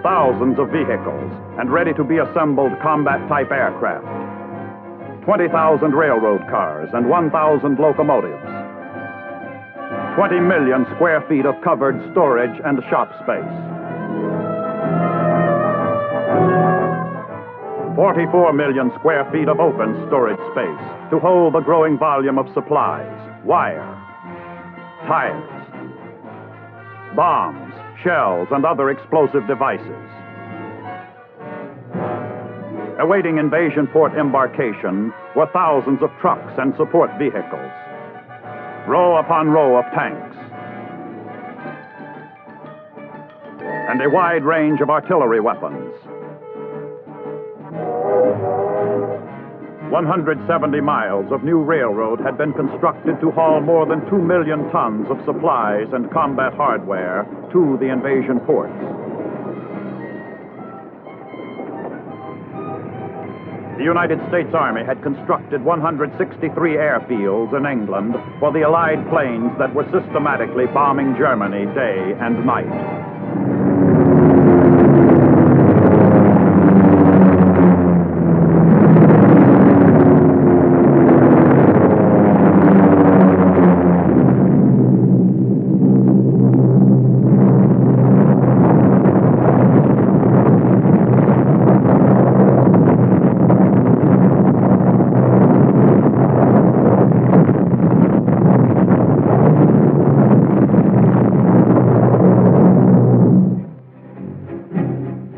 thousands of vehicles, and ready-to-be assembled combat-type aircraft. 20,000 railroad cars and 1,000 locomotives. 20 million square feet of covered storage and shop space. 44 million square feet of open storage space to hold the growing volume of supplies, wire, tires, bombs, shells, and other explosive devices. Awaiting invasion port embarkation were thousands of trucks and support vehicles, row upon row of tanks, and a wide range of artillery weapons. 170 miles of new railroad had been constructed to haul more than 2 million tons of supplies and combat hardware to the invasion ports. The United States Army had constructed 163 airfields in England for the Allied planes that were systematically bombing Germany day and night.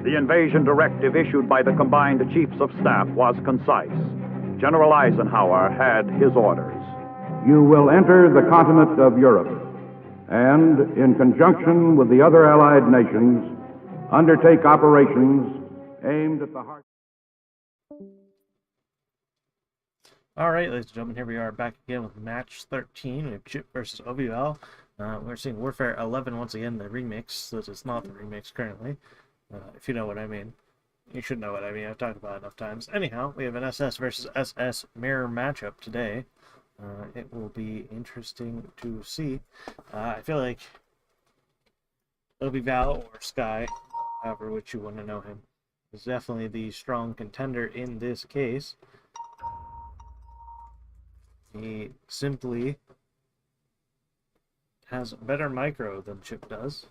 The invasion directive issued by the combined chiefs of staff was concise. General Eisenhower had his orders. You will enter the continent of Europe and, in conjunction with the other Allied nations, undertake operations aimed at the heart. All right, ladies and gentlemen, here we are back again with match 13. We have Chip versus OVL. We're seeing Warfare 11 once again, the remix. So it's not the remix currently. If you know what I mean. You should know what I mean. I've talked about it enough times. Anyhow, we have an SS versus SS mirror matchup today. It will be interesting to see. I feel like OVL or Sky, however which you want to know him, is definitely the strong contender in this case. He simply has better micro than Chip does.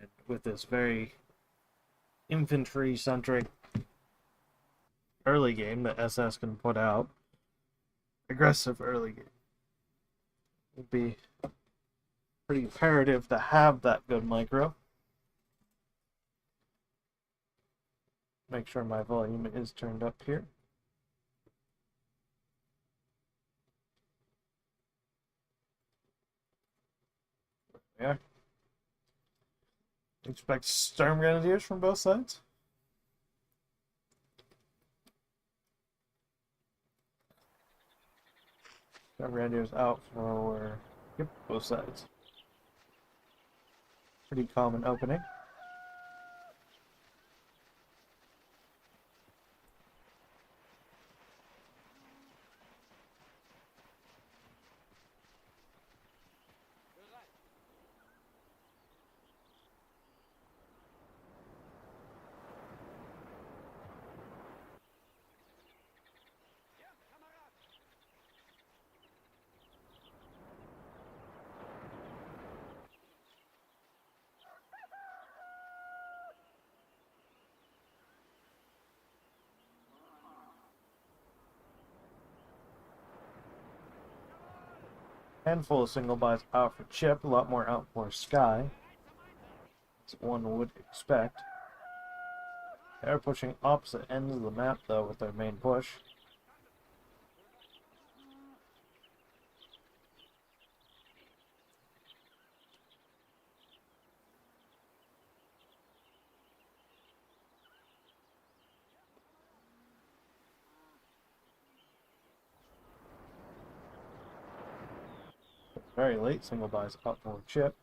And with this very infantry-centric early game that SS can put out, aggressive early game, would be pretty imperative to have that good micro. Make sure my volume is turned up here. There we are. Expect Storm Grenadiers from both sides. Storm Grenadiers out for both sides. Pretty common opening. Handful of single buys out for Chip, a lot more out for Sky, as one would expect. They're pushing opposite ends of the map, though, with their main push. Very late single buys out for Chip.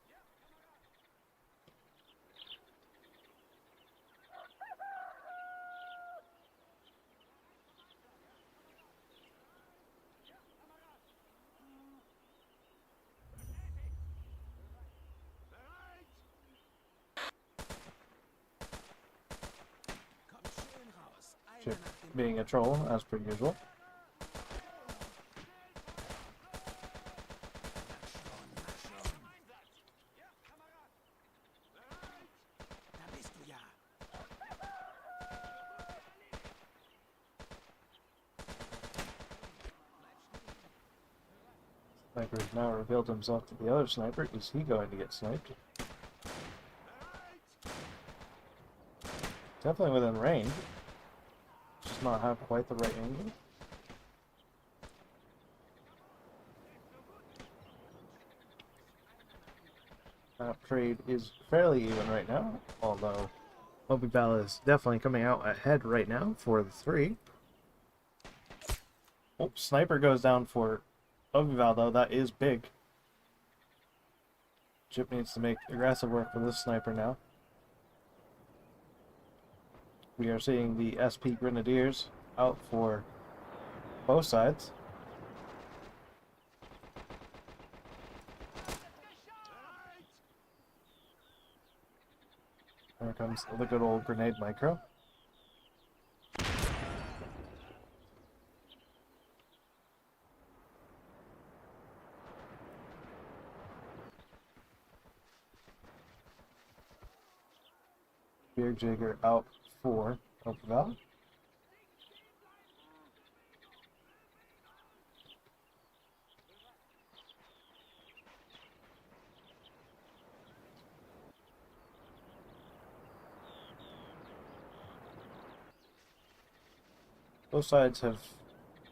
Chip being a troll, as per usual. Sniper has now revealed himself to the other sniper. Is he going to get sniped? Definitely within range. Just not have quite the right angle. That trade is fairly even right now, although Mobile is definitely coming out ahead right now for the 3. Oh, Sniper goes down for Mobile though. That is big. Chip needs to make aggressive work for this sniper now. We are seeing the SP Grenadiers out for both sides. There comes the good old grenade micro. Beer Jigger out for Oakville. Both sides have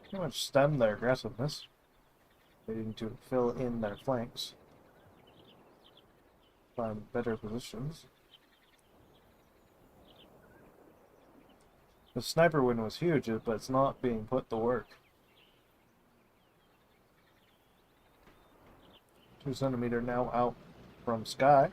pretty much stemmed their aggressiveness, needing to fill in their flanks, find better positions. The sniper win was huge, but it's not being put to work. 2cm now out from Sky.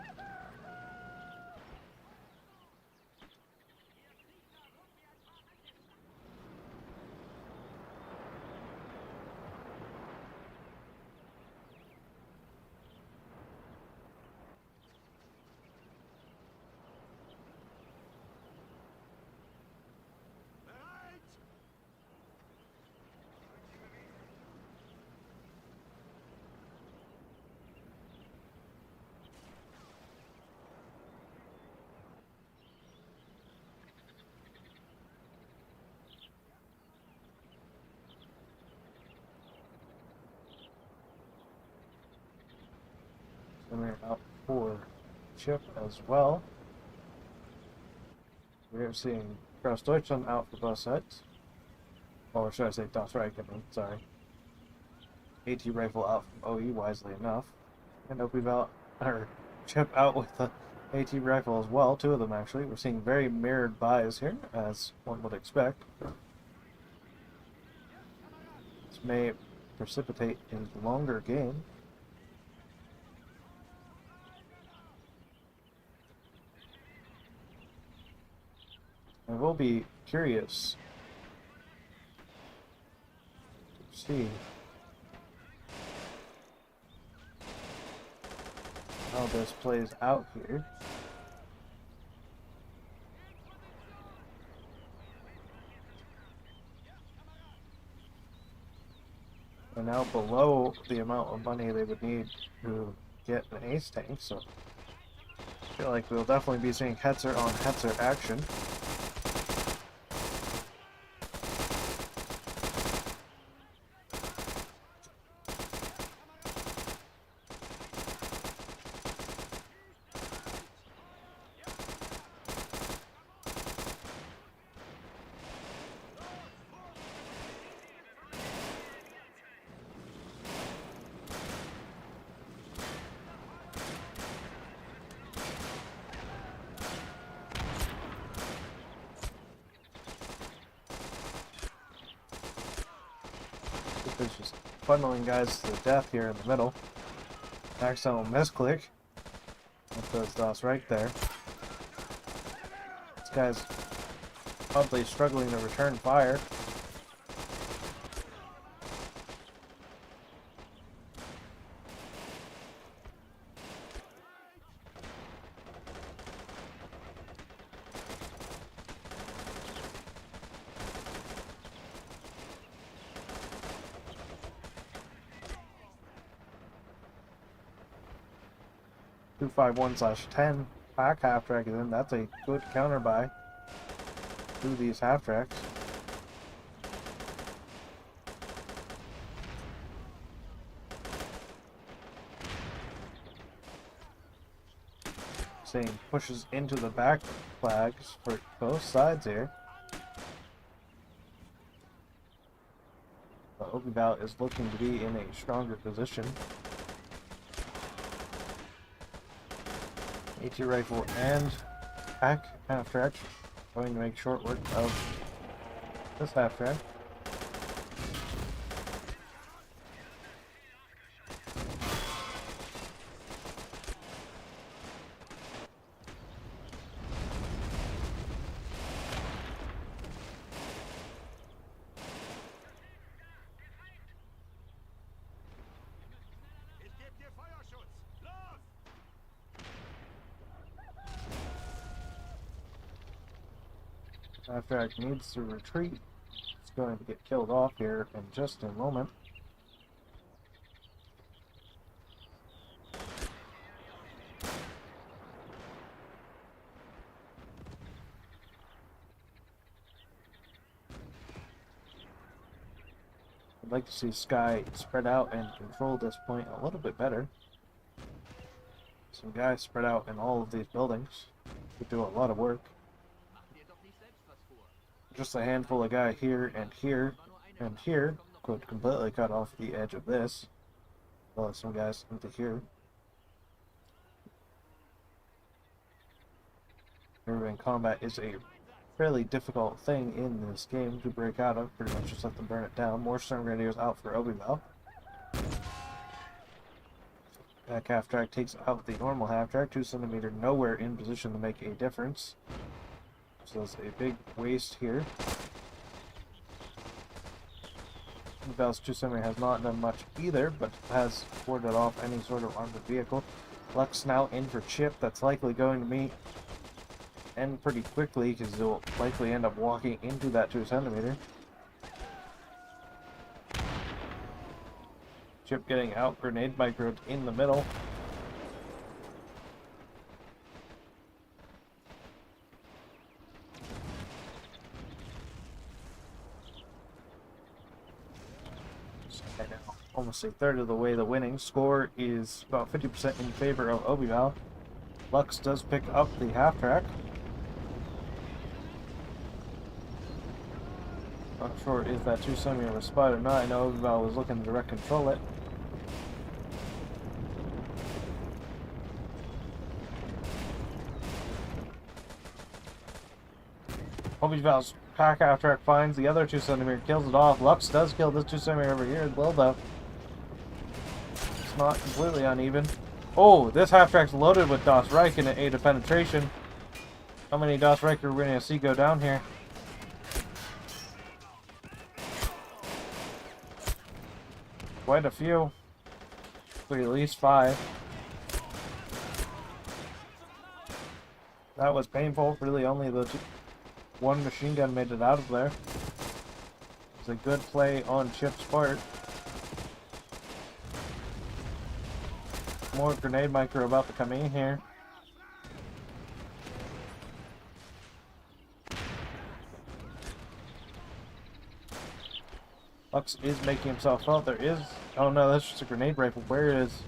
Out for Chip as well. We are seeing Kraus Deutschland out for both sides. Or should I say Das Reich, sorry. AT rifle out from OE, wisely enough. And Opie Chip out with the AT rifle as well, 2 of them actually. We're seeing very mirrored buys here, as one would expect. This may precipitate a longer game. I will be curious to see how this plays out here. We're now below the amount of money they would need to get an ace tank, so I feel like we'll definitely be seeing Hetzer on Hetzer action. It's just funneling guys to death here in the middle. Accidental misclick. That does DOS right there. This guy's probably struggling to return fire. 251/10 pack half track is in. That's a good counter buy through these half tracks. Same pushes into the back flags for both sides here. But Obival is looking to be in a stronger position. AT rifle and pack half track going to make short work of this half track. Half track needs to retreat. It's going to get killed off here in just a moment. I'd like to see Sky spread out and control this point a little bit better. Some guys spread out in all of these buildings could do a lot of work. Just a handful of guys here and here and here could completely cut off the edge of this. Well, as some guys into here. Urban combat is a fairly difficult thing in this game to break out of. Pretty much just let them burn it down. More Storm Grenadiers out for Obival. Back half track takes out the normal half track. 2 cm nowhere in position to make a difference. So there's a big waste here. Obival's 2 cm has not done much either, but has warded off any sort of armored vehicle. Lux now in for Chip. That's likely going to meet end pretty quickly because they'll likely end up walking into that 2 cm. Chip getting out grenade microed in the middle. And now almost a third of the way the winning score is about 50% in favor of Obival. Lux does pick up the half track. Not sure if that 2 cm was spotted or not. I know Obival was looking to direct control it. Obival's pack half track finds the other 2 cm, kills it off. Lux does kill this 2 cm over here as well, though. It's not completely uneven. Oh, this half track's loaded with Das Reich and an 8 of penetration. How many Das Reich are we going to see go down here? Quite a few. At least 5. That was painful. Really only the one machine gun made it out of there. It's a good play on Chip's part. More grenade micro about to come in here. Lux is making himself felt. There is... Oh no, that's just a grenade rifle. Where is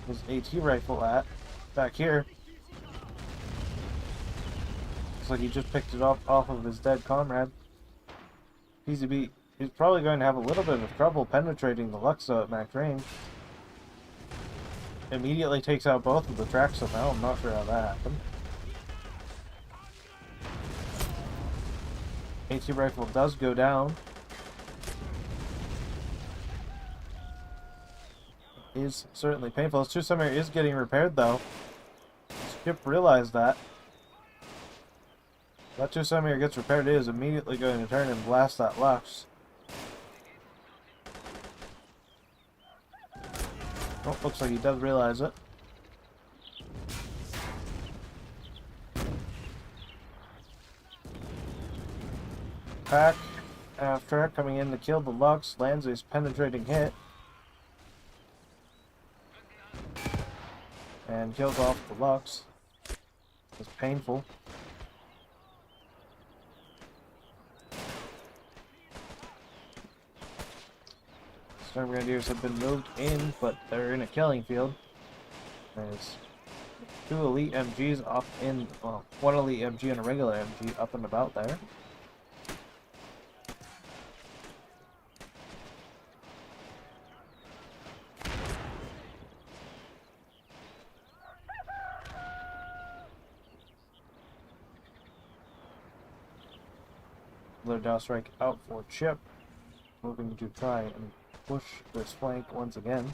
his AT rifle at? Back here. Looks like he just picked it off of his dead comrade. PZB is probably going to have a little bit of trouble penetrating the Lux at max range. Immediately takes out both of the tracks somehow. I'm not sure how that happened. AT rifle does go down. Is certainly painful. This 2 cm is getting repaired though. Skip realized that. That 2 cm gets repaired, it is immediately going to turn and blast that Lux. Oh, looks like he does realize it. Pack after coming in to kill the Lux, lands his penetrating hit. And and kills off the Lux. It's painful. Storm Grenadiers have been moved in, but they're in a killing field. There's 2 elite MGs up in, well, 1 elite MG and a regular MG up and about there. Another Dow Strike out for Chip, moving to try and push this flank once again.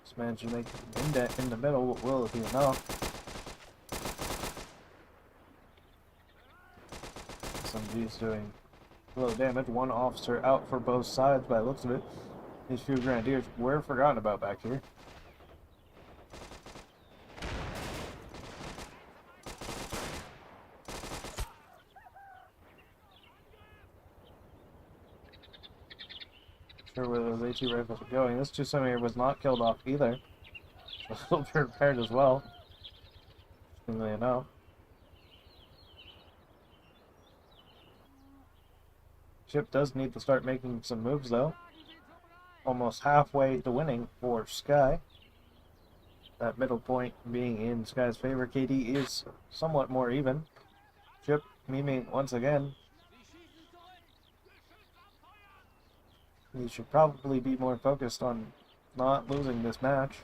Just managed to make an indent in the middle, but will it be enough? SMG's doing low damage, 1 officer out for both sides by the looks of it. These few Grenadiers were forgotten about back here. Sure where those AT rifles are going. This 278 was not killed off either. A little bit repaired as well. Interestingly enough. Chip does need to start making some moves though. Almost halfway to winning for Sky. That middle point being in Sky's favor. KD is somewhat more even. Chip memeing once again. He should probably be more focused on not losing this match.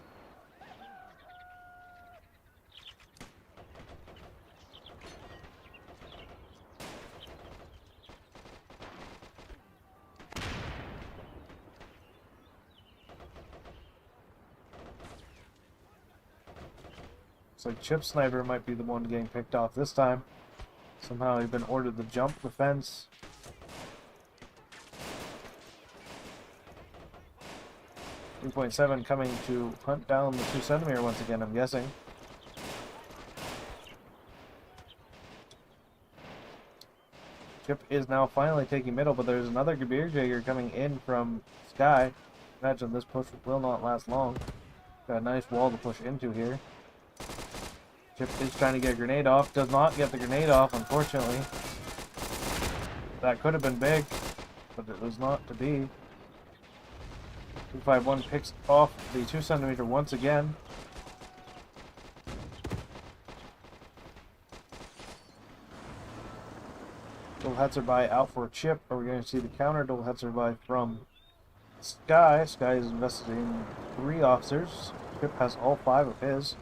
Looks like Chip Sniper might be the one getting picked off this time. Somehow he's been ordered to jump the fence. .7 coming to hunt down the 2cm once again, I'm guessing. Chip is now finally taking middle, but there's another Gebirgsjäger coming in from Sky. Imagine this push will not last long. Got a nice wall to push into here. Chip is trying to get a grenade off. Does not get the grenade off, unfortunately. That could have been big, but it was not to be. 251 picks off the 2cm once again. Double Hetzerby out for Chip. Are we going to see the counter double Hetzerby from Sky? Sky is invested in 3 officers. Chip has all 5 of his.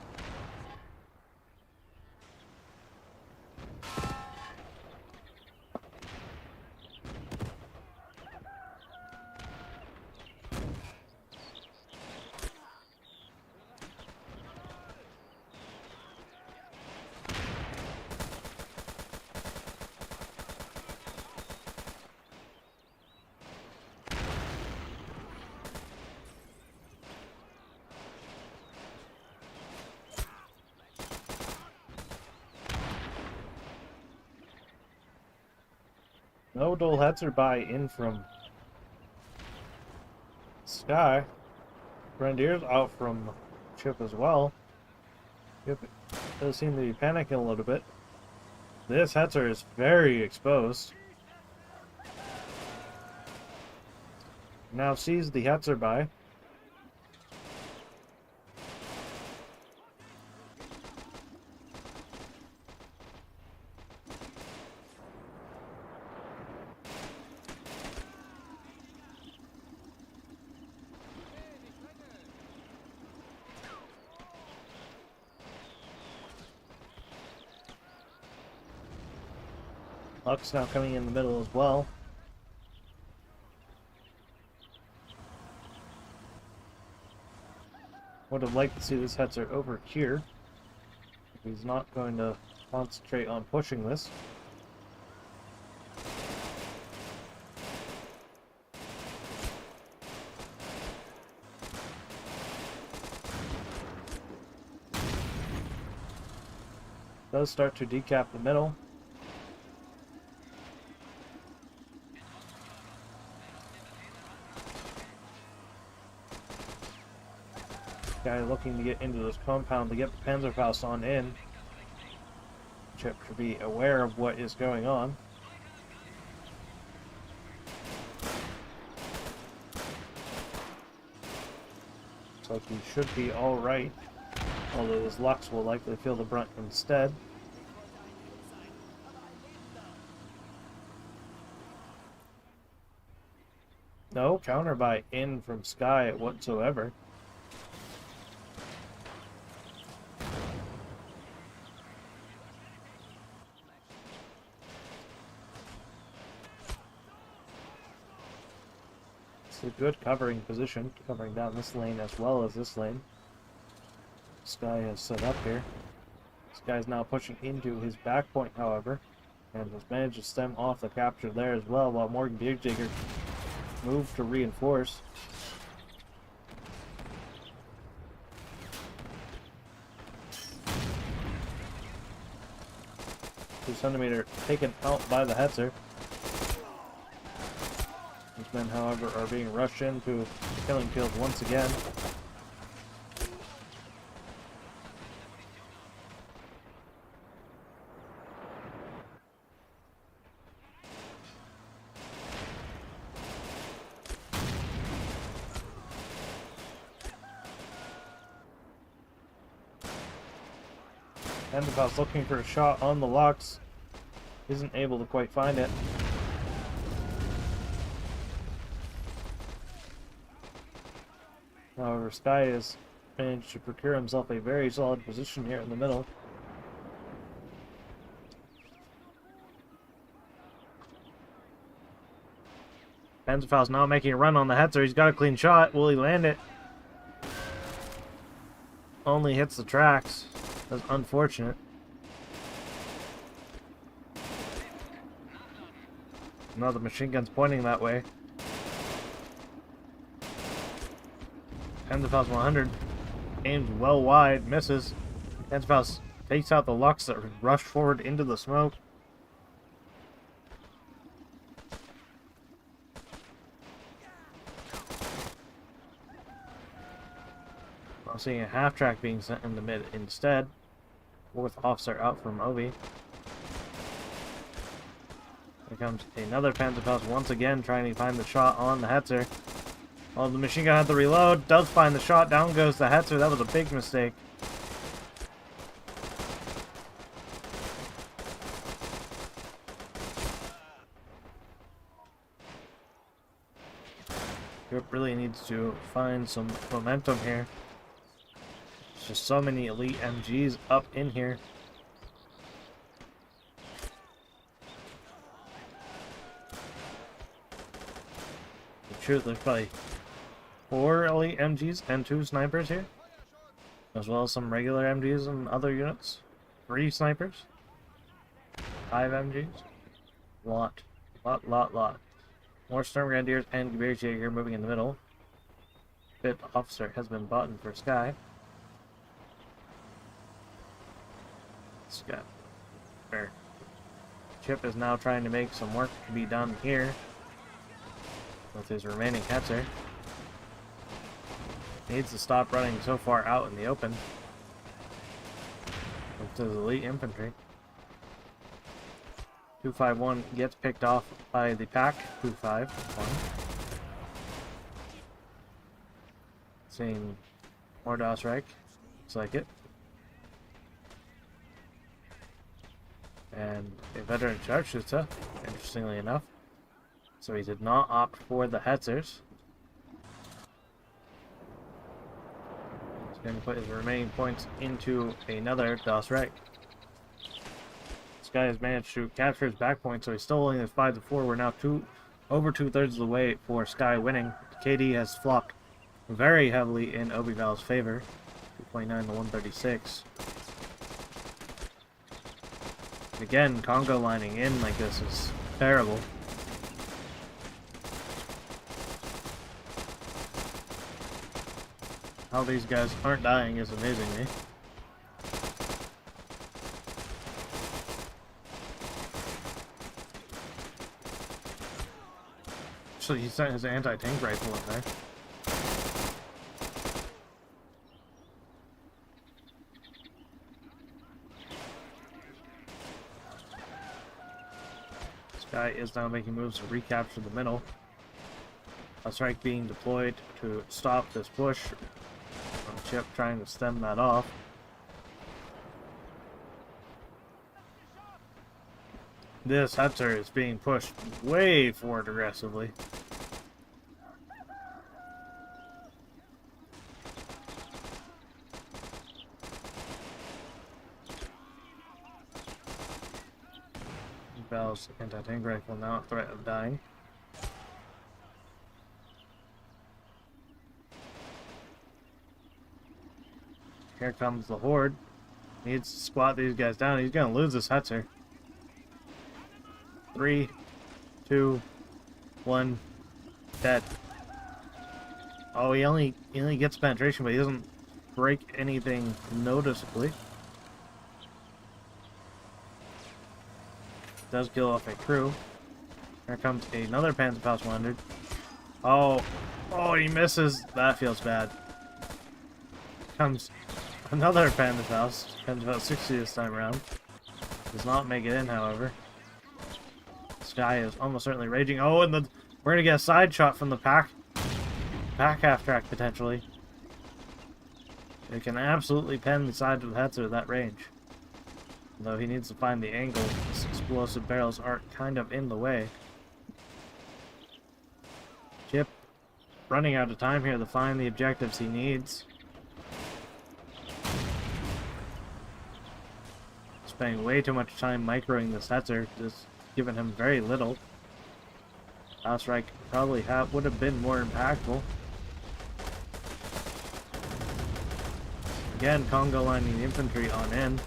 No dual Hetzerby in from Sky. Grenadiers out from Chip as well. Chip does seem to be panicking a little bit. This Hetzer is very exposed. Now sees the Hetzerby. Lux now coming in the middle as well. Would have liked to see this Hetzer over here. He's not going to concentrate on pushing this. does start to decap the middle. Guy looking to get into this compound to get the Panzerfaust on in. Chip should be aware of what is going on. Looks like he should be alright, although his Lux will likely feel the brunt instead. No counter buy in from Sky whatsoever. It's a good covering position, covering down this lane as well as this lane. Sky has set up here. Sky's now pushing into his back point, however, and has managed to stem off the capture there as well, while Morgan Beerdigger moved to reinforce. 2cm taken out by the Hetzer. These men, however, are being rushed into the killing field once again. Panzerfaust looking for a shot on the Lux. Isn't able to quite find it. However, Sky has managed to procure himself a very solid position here in the middle. Panzerfaust now making a run on the Hetzer. He's got a clean shot. Will he land it? Only hits the tracks. That's unfortunate. Now the machine gun's pointing that way. Panzerfaust 100 aims well wide, misses. Panzerfaust takes out the Lux that rushed forward into the smoke. I'm seeing a half track being sent in the mid instead. Fourth officer out from Ovi. Here comes another Panzerfaust once again trying to find the shot on the Hetzer. Oh, the machine gun had to reload. Does find the shot. Down goes the Hetzer. That was a big mistake. Europe really needs to find some momentum here. There's just so many elite MGs up in here. The truth, there's probably 4 elite MGs and 2 snipers here, as well as some regular MGs and other units. 3 snipers, 5 MGs, lot. More Storm Grenadiers and Gebirgsjäger moving in the middle. 5th officer has been bought in for Sky. Chip is now trying to make some work to be done here with his remaining Hetzer. Needs to stop running so far out in the open with his elite infantry. 251 gets picked off by the pack. 251. Seeing more Reich. Looks like it. And a veteran sharpshooter, interestingly enough. So he did not opt for the Hetzers. He's going to put his remaining points into another Reich. This guy has managed to capture his back point, so he's still only at 5-4. We're now over 2/3 of the way for Sky winning. KD has flopped very heavily in Obival's favor, 229 to 136. Again, Congo lining in like this is terrible. How these guys aren't dying is amazing me. so he sent his anti-tank rifle in there. Sky is now making moves to recapture the middle. A strike being deployed to stop this push. Chip trying to stem that off. This Hetzer is being pushed way forward aggressively. Bell's anti-tank rifle now at threat of dying. Here comes the Horde. Needs to squat these guys down. He's gonna lose this Hetzer. 3, 2, 1, dead. Oh, he only gets penetration, but he doesn't break anything noticeably. Does kill off a crew. Here comes another Panzerfaust 100. Oh, he misses. That feels bad. Comes another Panzerfaust 60 this time around. Does not make it in, however. Sky is almost certainly raging. Oh, and we're gonna get a side shot from the pack half track potentially. It can absolutely pen the side of the Hetzer at that range. Though he needs to find the angle. These explosive barrels are kind of in the way. Chip running out of time here to find the objectives he needs. Spending way too much time microing this Hetzer, just giving him very little. Last strike probably would have been more impactful. Again, Congo lining the infantry on in.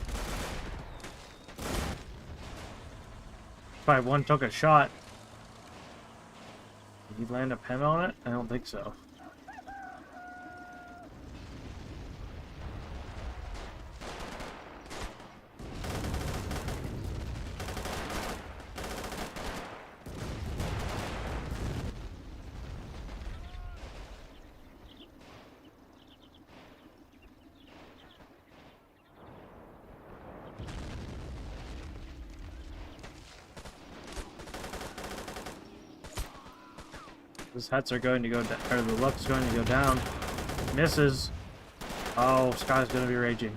5-1 took a shot. Did he land a pen on it? I don't think so. His hets are going to go down, or the luck's going to go down. Misses. Oh, Sky's going to be raging.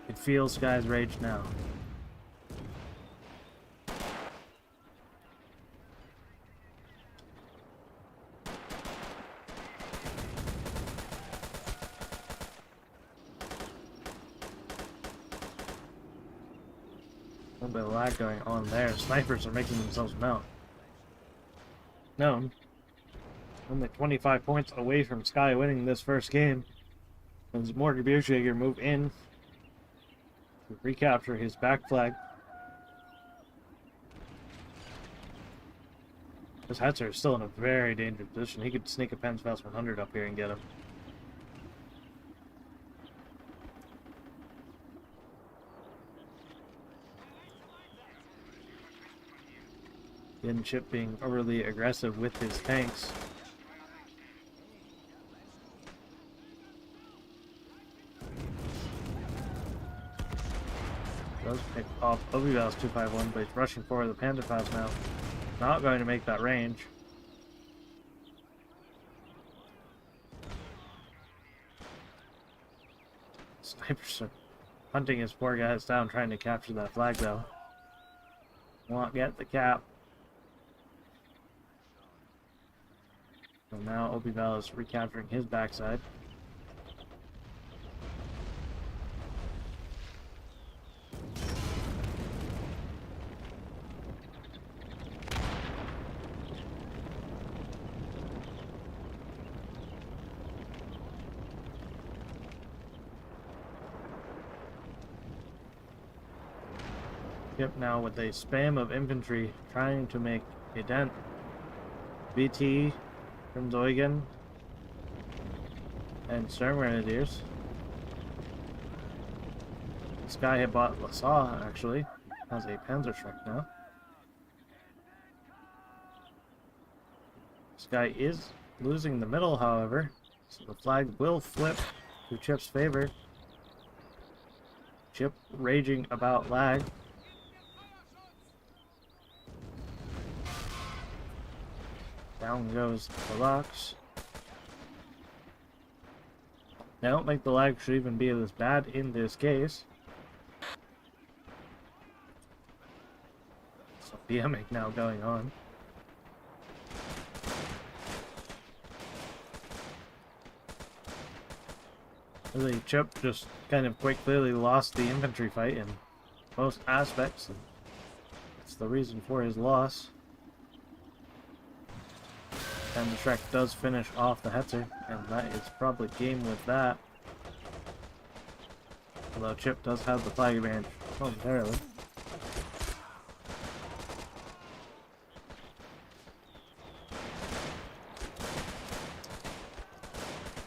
It feels Sky's rage now. A little bit of lag going on there. Snipers are making themselves known. Only 25 points away from Sky winning this first game. As Morgan Bierschläger move in to recapture his back flag. This Hetzer is still in a very dangerous position. He could sneak a Panzerfaust 100 up here and get him. Again, Chip being overly aggressive with his tanks. Does pick off Obival's 251, but he's rushing forward the Panzerfaust now. Not going to make that range. Snipers are hunting his poor guys down, trying to capture that flag though. Won't get the cap. So now Obival is recapturing his backside. Yep, now with a spam of infantry trying to make a dent. BT from Zeugen and Stern Grenadiers. This guy had bought LaSalle actually. Has a Panzerschreck now. Sky is losing the middle, however, so the flag will flip to Chip's favor. Chip raging about lag. Down goes the box. I don't think the lag should even be this bad in this case. So BMing now going on. Really, Chip just kind of quite clearly lost the infantry fight in most aspects, and that's the reason for his loss. And the Shrek does finish off the Hetzer, and that is probably game with that. Although Chip does have the flag advantage momentarily.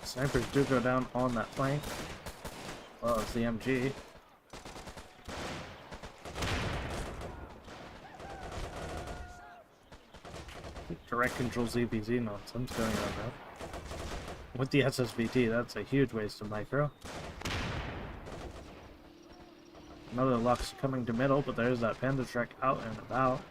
Snipers do go down on that flank, as well as the MG. Direct control ZPZ nonsense going on now. With the SSVT, that's a huge waste of micro. Another Lux coming to middle, but there's that Panda Shrek out and about.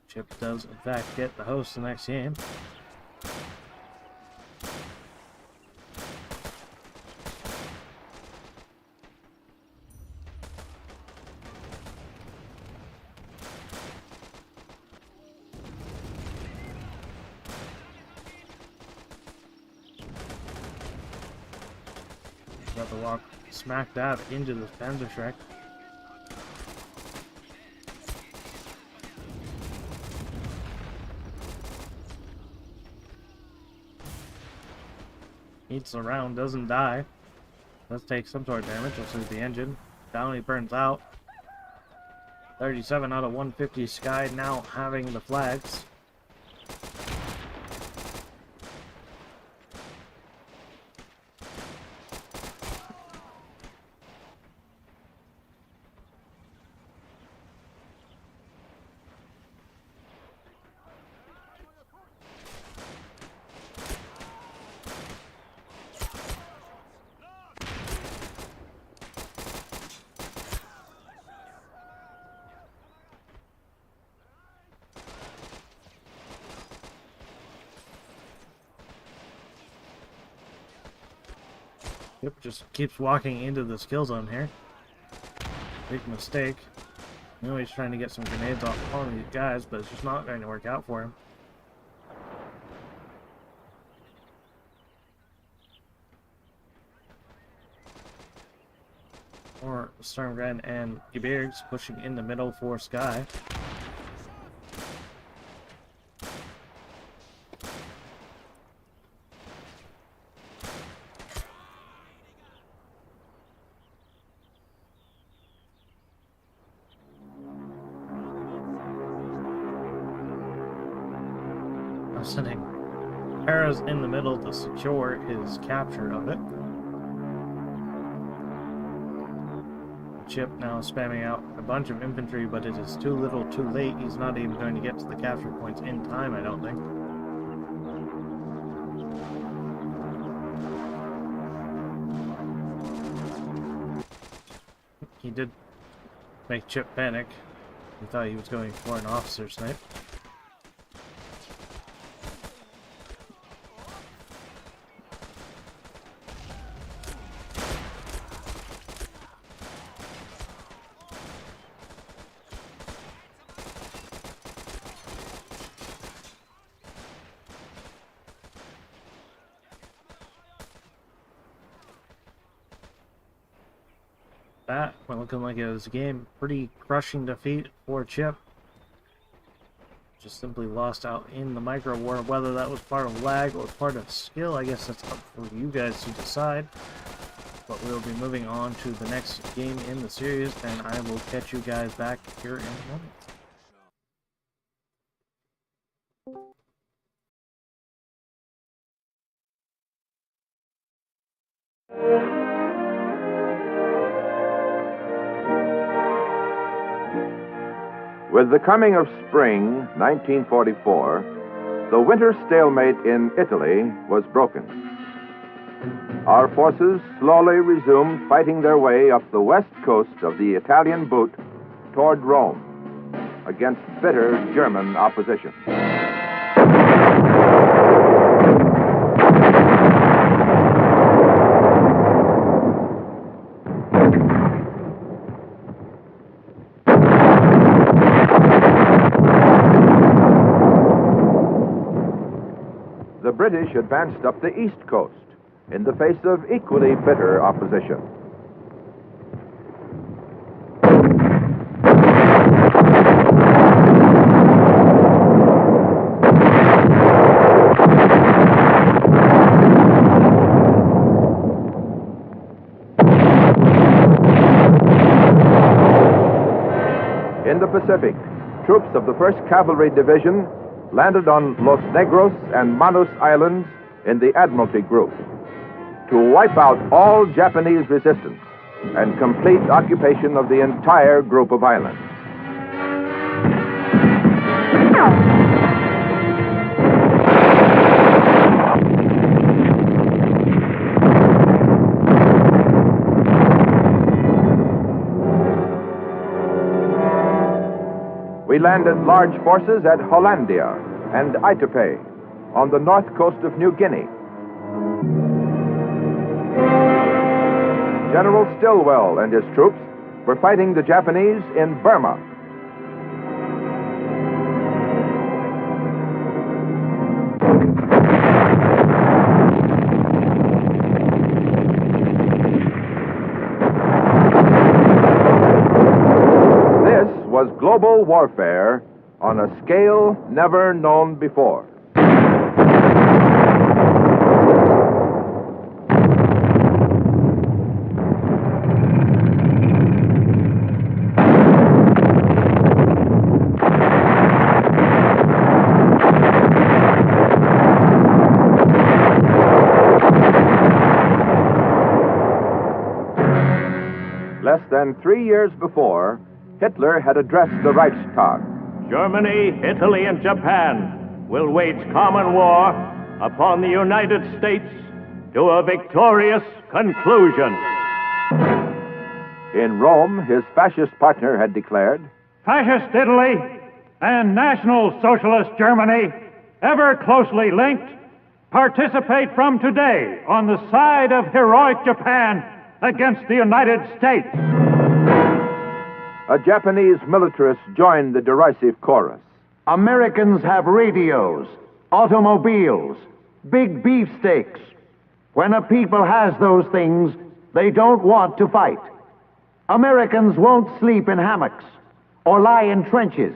Chip does, in fact, get the host the next game. Got the walk smack dab into this Panda Shrek. Eats around, doesn't die. Does take some sort of damage. You'll see the engine. Down, he burns out. 37 out of 150. Sky now having the flags. Yep, just keeps walking into the skill zone here. Big mistake. I know he's trying to get some grenades off all of these guys, but it's just not going to work out for him. Or Stormgren and Gebirgs pushing in the middle for Sky. Sending arrows in the middle to secure his capture of it. Chip now spamming out a bunch of infantry, but it is too little too late. He's not even going to get to the capture points in time, I don't think. He did make Chip panic. He thought he was going for an officer snipe. That went looking like it was a game. Pretty crushing defeat for Chip. Just simply lost out in the micro war. Whether that was part of lag or part of skill, I guess that's up for you guys to decide. But we'll be moving on to the next game in the series, and I will catch you guys back here in a moment. With the coming of spring, 1944, the winter stalemate in Italy was broken. Our forces slowly resumed fighting their way up the west coast of the Italian boot toward Rome against bitter German opposition. The British advanced up the east coast in the face of equally bitter opposition. In the Pacific, troops of the 1st Cavalry Division landed on Los Negros and Manus Islands in the Admiralty Group to wipe out all Japanese resistance and complete occupation of the entire group of islands. We landed large forces at Hollandia and Aitape on the north coast of New Guinea. General Stilwell and his troops were fighting the Japanese in Burma. This was global warfare on a scale never known before. Less than 3 years before, Hitler had addressed the Reichstag. Germany, Italy, and Japan will wage common war upon the United States to a victorious conclusion. In Rome, his fascist partner had declared, Fascist Italy and National Socialist Germany, ever closely linked, participate from today on the side of heroic Japan against the United States. A Japanese militarist joined the derisive chorus. Americans have radios, automobiles, big beefsteaks. When a people has those things, they don't want to fight. Americans won't sleep in hammocks or lie in trenches.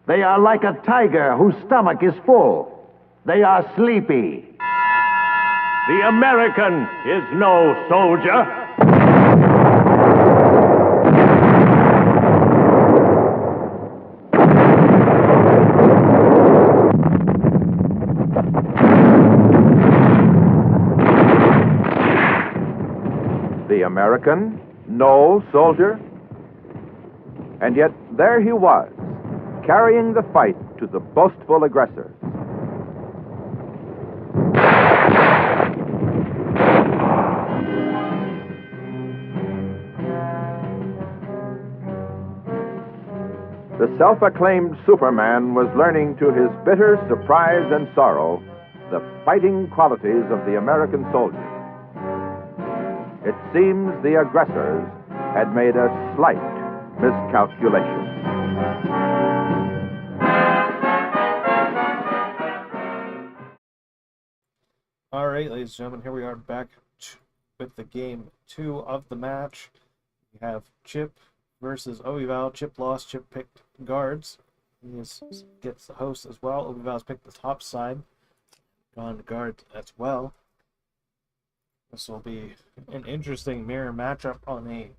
They are like a tiger whose stomach is full. They are sleepy. The American is no soldier. The American, no soldier. And yet there he was, carrying the fight to the boastful aggressor. The self-acclaimed Superman was learning to his bitter surprise and sorrow the fighting qualities of the American soldier. It seems the aggressors had made a slight miscalculation. All right, ladies and gentlemen, here we are back with the game 2 of the match. We have Chip versus Ovival. Chip lost. Chip picked guards. He gets the host as well. Ovival's picked the top side. Gone to guard as well. This will be an interesting mirror matchup on a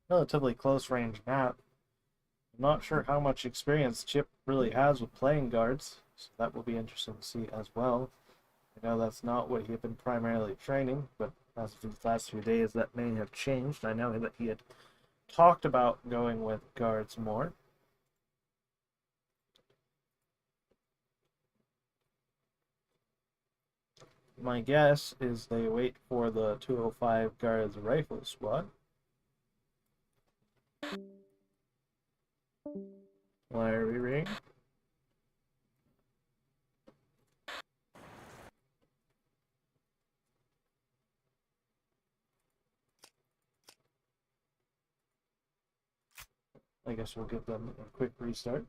relatively close range map. I'm not sure how much experience Chip really has with playing guards, so that will be interesting to see as well. I know that's not what he had been primarily training, but as of these last few days, that may have changed. I know that he had talked about going with guards more. My guess is they wait for the 205 Guards Rifle Squad. Why are we ring? I guess we'll give them a quick restart.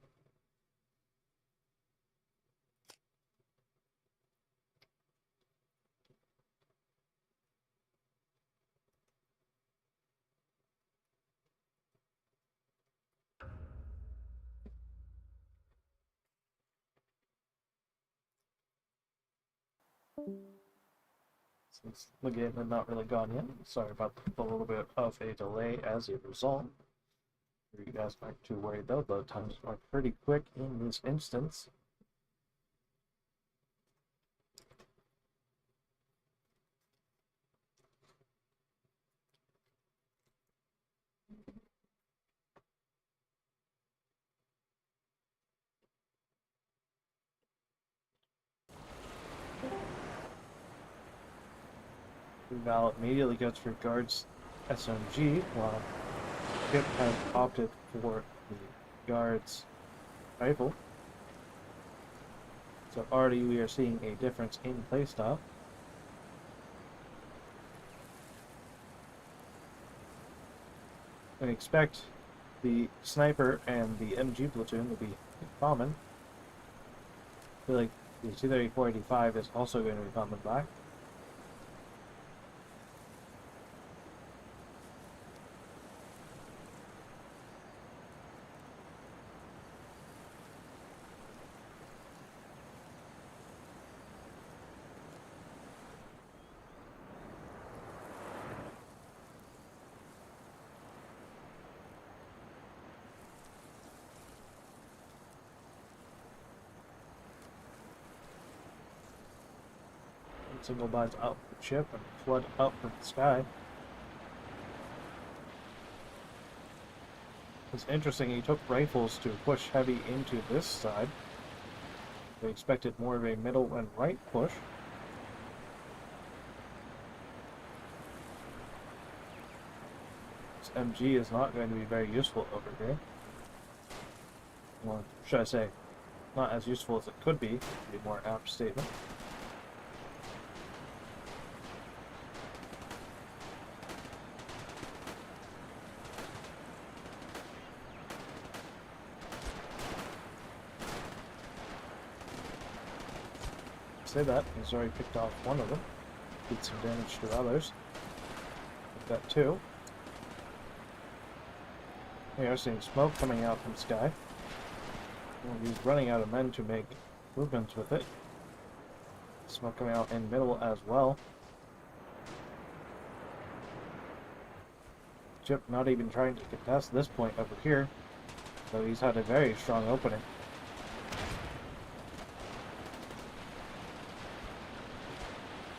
Since the game had not really gone yet, sorry about a little bit of a delay as a result. You guys aren't too worried though, the times are pretty quick in this instance. Val immediately goes for Guards SMG, while Chip has opted for the Guards Rifle. So already we are seeing a difference in playstyle. I expect the Sniper and the MG platoon to be common. I feel like the 234-85 is also going to be common back. Single buys out for Chip and flood up for the Sky. It's interesting, he took rifles to push heavy into this side. They expected more of a middle and right push. This MG is not going to be very useful over here. Or should I say, not as useful as it could be a more apt statement. Say that, he's already picked off one of them. Did some damage to others. We've got two. We are seeing smoke coming out from Sky. And he's running out of men to make movements with it. Smoke coming out in middle as well. Chip not even trying to contest this point over here, though he's had a very strong opening.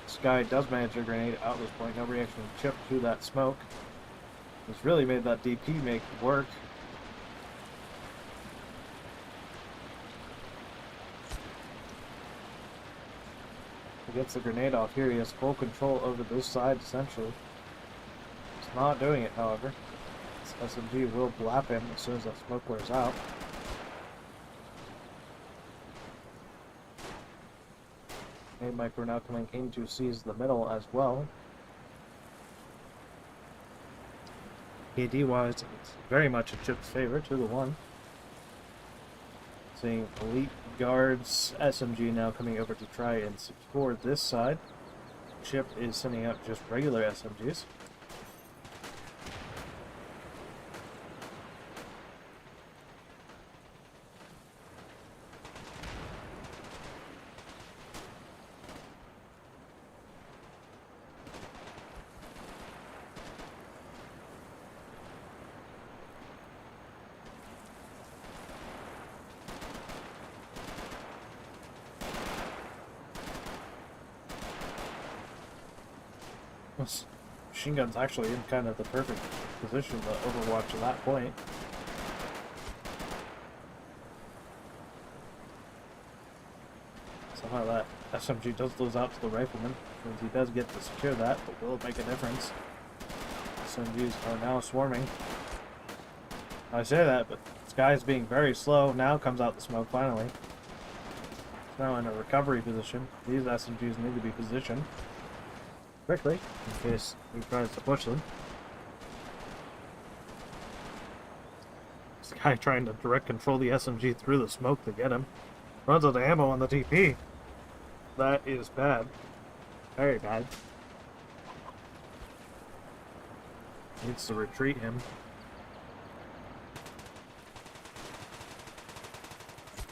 Sky does manage a grenade out this point. No reaction from Chip to that smoke. It's really made that DP make work. He gets the grenade off here. He has full control over this side, essentially. He's not doing it, however. This SMG will blap him as soon as that smoke wears out. Micro now coming in to seize the middle as well. KD wise, it's very much a Chip's favor, 2-1. Seeing Elite Guards SMG now coming over to try and secure this side. Chip is sending out just regular SMGs. Machine gun's actually in kind of the perfect position to overwatch at that point. Somehow that SMG does lose out to the rifleman, since he does get to secure that, but will it make a difference? SMGs are now swarming. I say that, but Sky is being very slow. Now comes out the smoke finally. It's now in a recovery position. These SMGs need to be positioned quickly in case he tries to push them. Sky trying to direct control the SMG through the smoke to get him. Runs out of ammo on the TP. That is bad. Very bad. Needs to retreat him.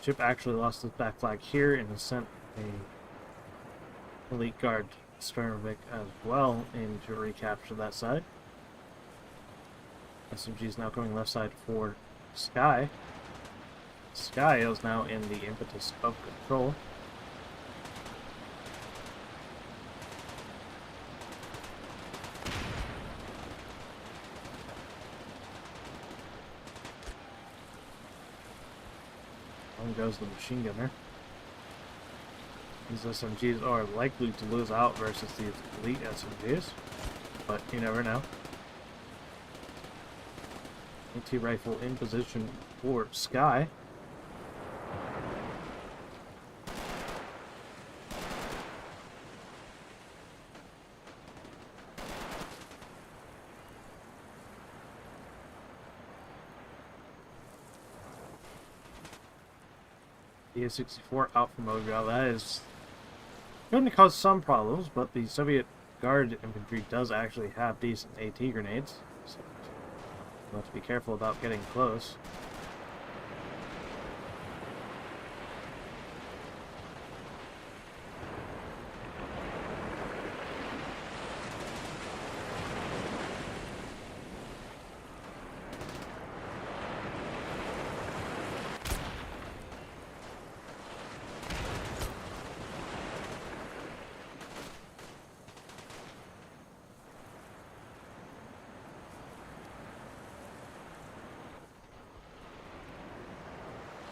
Chip actually lost his back flag here and has sent a elite guard Skirmic as well in to recapture that side. SMG is now coming left side for Sky. Sky is now in the impetus of control. On goes the machine gunner. These SMGs are likely to lose out versus these elite SMGs, but you never know. AT rifle in position for Sky. DA-64 out from Mobile. That is going to cause some problems, but the Soviet Guard infantry does actually have decent AT grenades, so we'll have to be careful about getting close.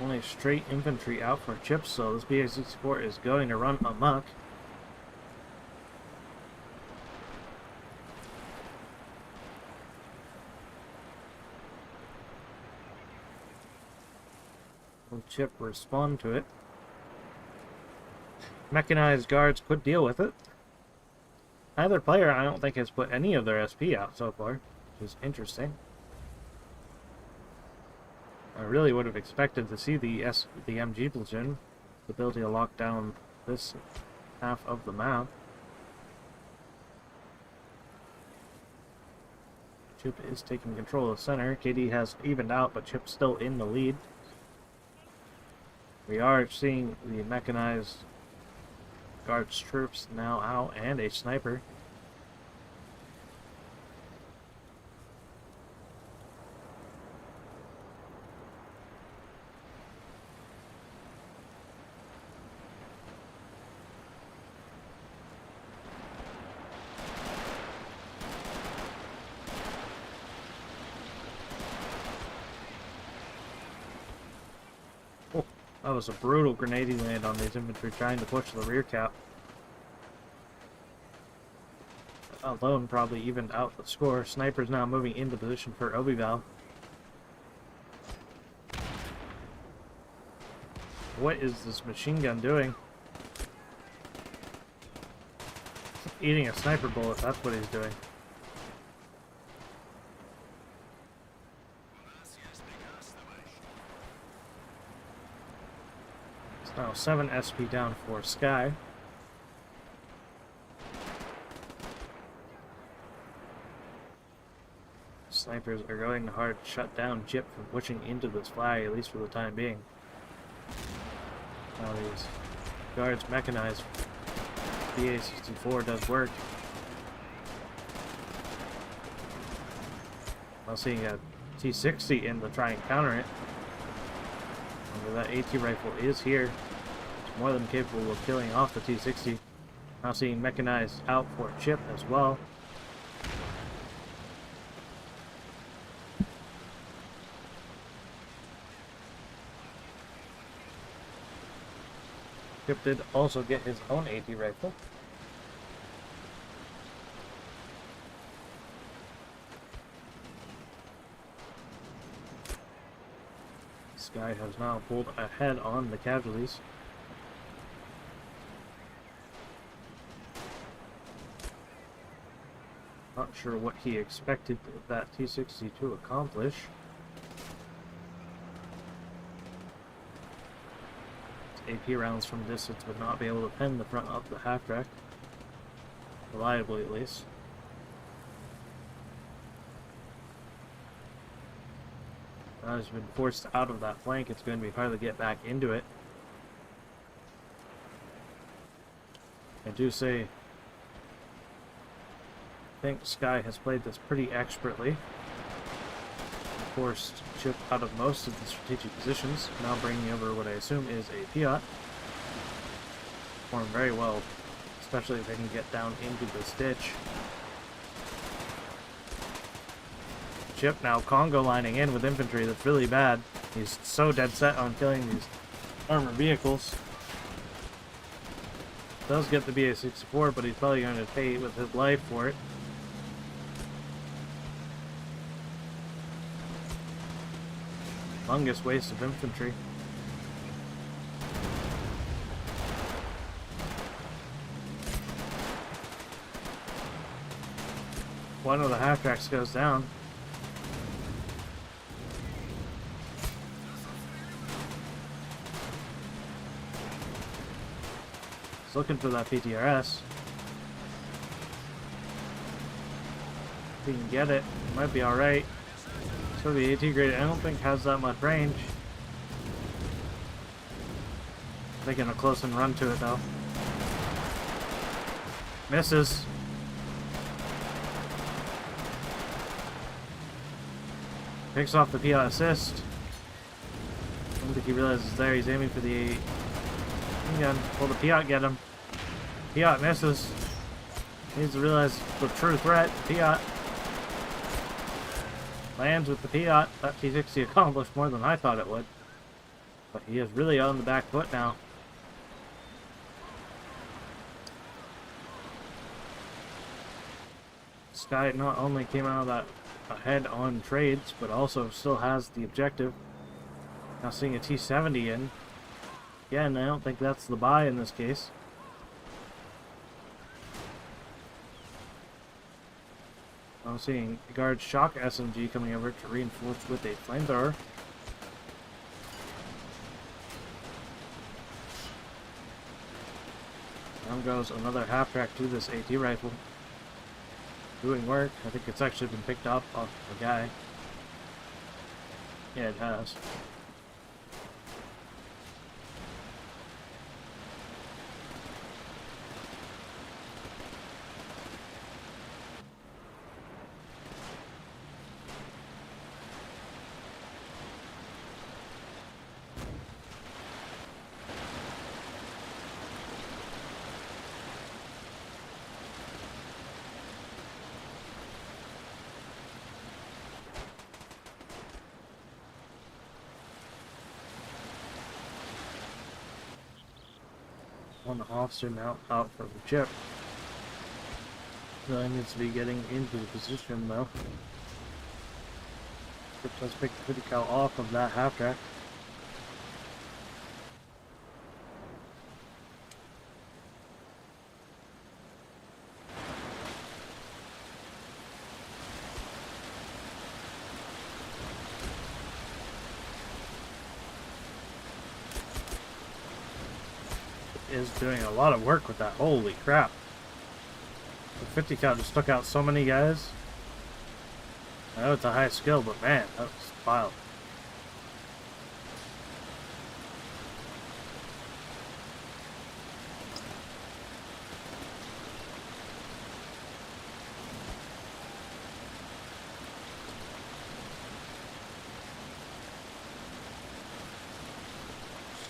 Only straight infantry out for chips, so this BA-64 is going to run amok. Will Chip respond to it? Mechanized guards could deal with it. Either player, I don't think, has put any of their SP out so far, which is interesting. I really would have expected to see the MG platoon, the ability to lock down this half of the map. Chip is taking control of the center. KD has evened out, but Chip's still in the lead. We are seeing the mechanized guards troops now out, and a sniper. That was a brutal grenade he landed on these infantry trying to push the rear cap. Alone probably evened out the score. Sniper's now moving into position for Obival. What is this machine gun doing? Eating a sniper bullet, that's what he's doing. Now 7 SP down for Sky. Snipers are going to hard shut down Chip from pushing into this flag, at least for the time being. Now these guards mechanized. BA-64 does work. While seeing a T-60 in to try and counter it. That AT rifle is here. It's more than capable of killing off the T-60. Now seeing mechanized out for Chip as well. Chip did also get his own AT rifle. Sky has now pulled ahead on the casualties. Not sure what he expected that T-60 to accomplish. AP rounds from distance would not be able to pen the front of the half-track. Reliably, at least. Now he's been forced out of that flank, it's going to be hard to get back into it. I do say, I think Sky has played this pretty expertly. Forced Chip out of most of the strategic positions, now bringing over what I assume is a Piat. Performed very well, especially if they can get down into this ditch. Chip now Congo lining in with infantry. That's really bad. He's so dead set on killing these armored vehicles. Does get the BA-64, but he's probably going to pay with his life for it. Longest waste of infantry. One of the half-tracks goes down. He's looking for that PTRS. If he can get it, it might be alright. So the AT grade, I don't think has that much range. Making a close and run to it though. Misses. Picks off the Piat assist. I don't think he realizes there. He's aiming for the gun. Will the Piat get him? Piat misses. He needs to realize the true threat. Piat lands with the Piat. That T-60 accomplished more than I thought it would. But he is really on the back foot now. Sky not only came out of that ahead on trades, but also still has the objective. Now seeing a T-70 in. Again, I don't think that's the buy in this case. I'm seeing Guard Shock SMG coming over to reinforce with a flamethrower. Down goes another half-track to this AT rifle. Doing work. I think it's actually been picked up off a guy. Yeah, it has. One officer now out for the chip. Really needs to be getting into the position though. Chip does pick the 50 cal off of that half track. Is doing a lot of work with that. Holy crap. The 50 cal just took out so many guys. I know it's a high skill, but man, that was wild.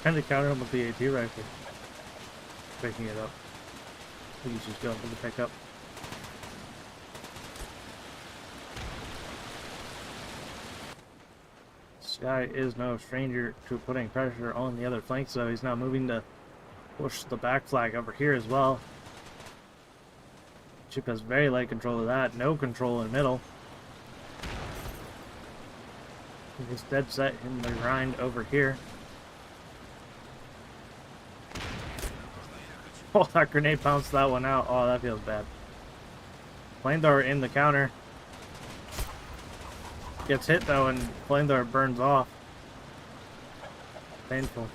Trying to counter him with the AT rifle. Picking it up. I think he's just going for the pickup. Sky is no stranger to putting pressure on the other flanks, so he's now moving to push the back flag over here as well. Chip has very light control of that. No control in middle. He's dead set in the grind over here. Oh, that grenade bounced that one out. Oh, that feels bad. Flamethrower in the counter. Gets hit though, and flamethrower burns off. Painful.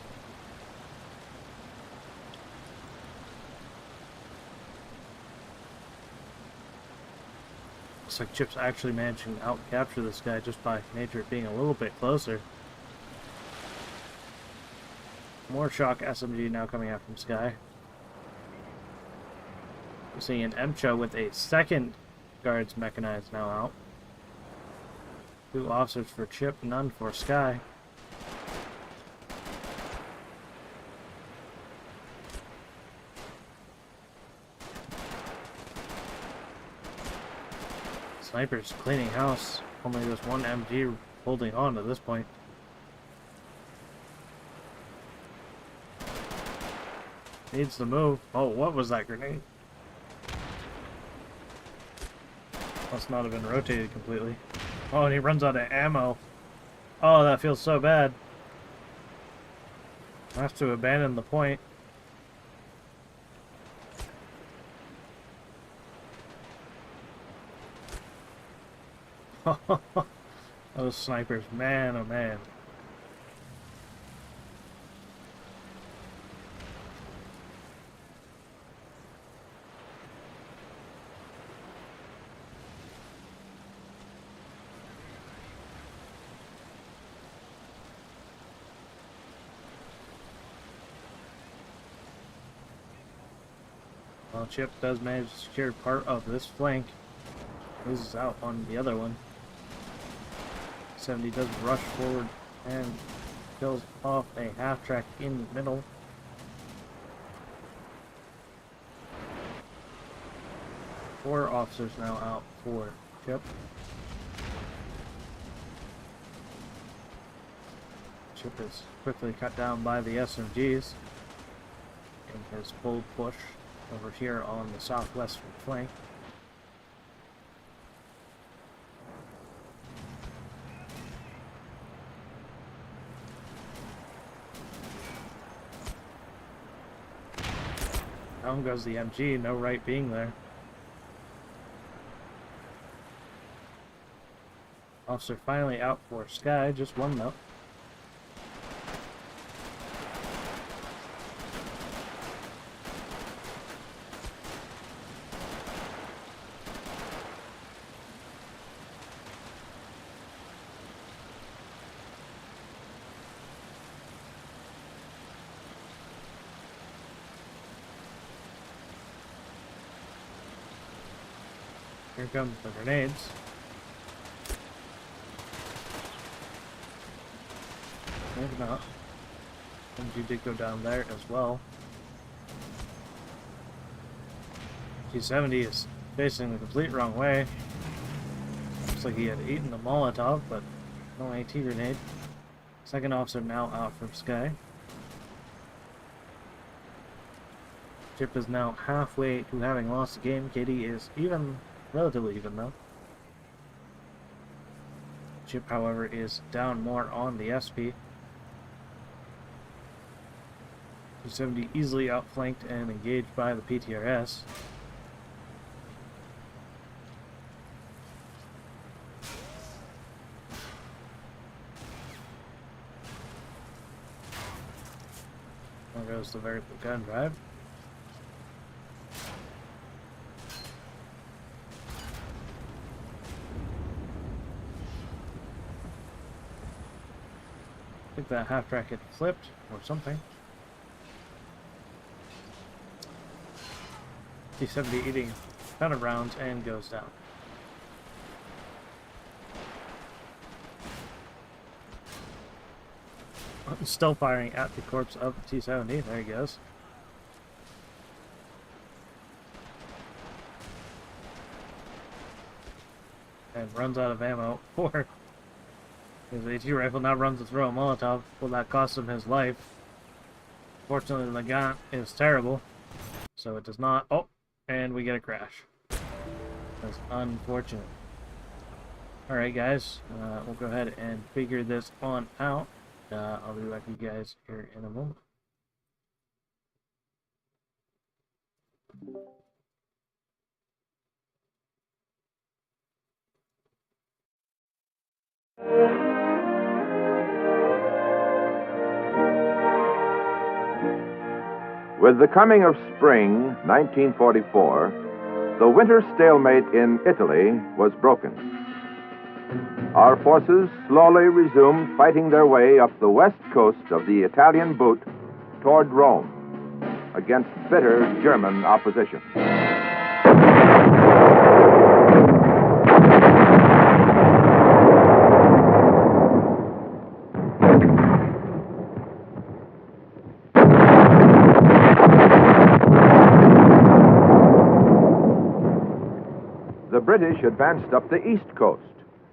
Looks like Chip's actually managing to out-capture this guy just by nature of being a little bit closer. More shock SMG now coming out from Sky. We're seeing an MCHO with a second guards mechanized now out. 2 officers for Chip, none for Sky. Sniper's cleaning house. Only this one MG holding on to this point. Needs to move. Oh, what was that grenade? Must not have been rotated completely. Oh, and he runs out of ammo. Oh, that feels so bad. I have to abandon the point. Those snipers, man, oh man. Well, Chip does manage to secure part of this flank. Loses out on the other one. 70 does rush forward and kills off a half-track in the middle. Four officers now out for Chip. Chip is quickly cut down by the SMGs in his bold push over here on the southwestern flank. Down goes the MG, no right being there. Officer finally out for Sky, just one though. Here comes the grenades. Maybe not. MG did go down there as well. T-70 is facing the complete wrong way. Looks like he had eaten the Molotov, but no AT grenade. Second officer now out from Sky. Chip is now halfway to having lost the game. KD is even. Relatively even though. Chip, however, is down more on the SP. 270 easily outflanked and engaged by the PTRS. There goes the vertical gun drive. I think that half track had flipped or something. T-70 eating a ton of rounds and goes down. Still firing at the corpse of the T-70. There he goes. And runs out of ammo for his AT rifle. Now runs to throw a Molotov. Will that cost him his life? Unfortunately, the Nagant is terrible, so it does not... Oh, and we get a crash. That's unfortunate. Alright guys, we'll go ahead and figure this on out. I'll be back with you guys here in a moment. With the coming of spring, 1944, the winter stalemate in Italy was broken. Our forces slowly resumed fighting their way up the west coast of the Italian boot toward Rome against bitter German opposition. The British advanced up the east coast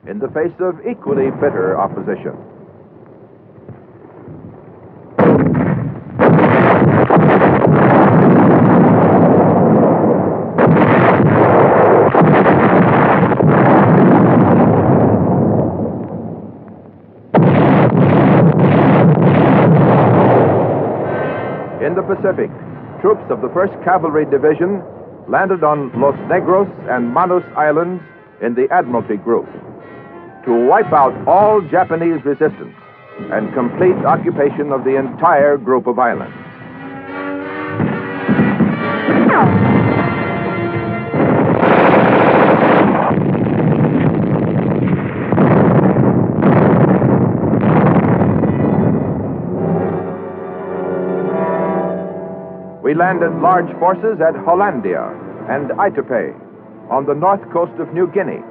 in the face of equally bitter opposition. In the Pacific, troops of the 1st Cavalry Division landed on Los Negros and Manus Islands in the Admiralty Group to wipe out all Japanese resistance and complete occupation of the entire group of islands. We landed large forces at Hollandia and Itape on the north coast of New Guinea.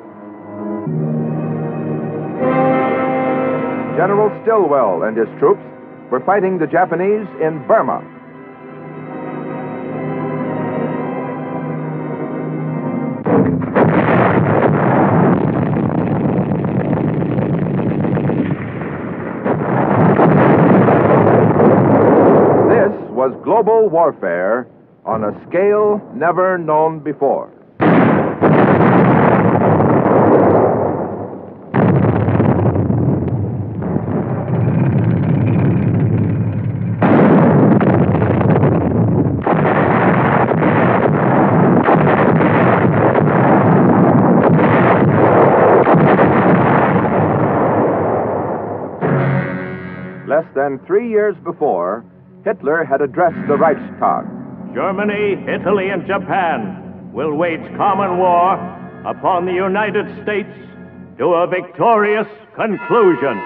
General Stilwell and his troops were fighting the Japanese in Burma. This was global warfare on a scale never known before. Less than 3 years before, Hitler had addressed the Reichstag. Germany, Italy, and Japan will wage common war upon the United States to a victorious conclusion.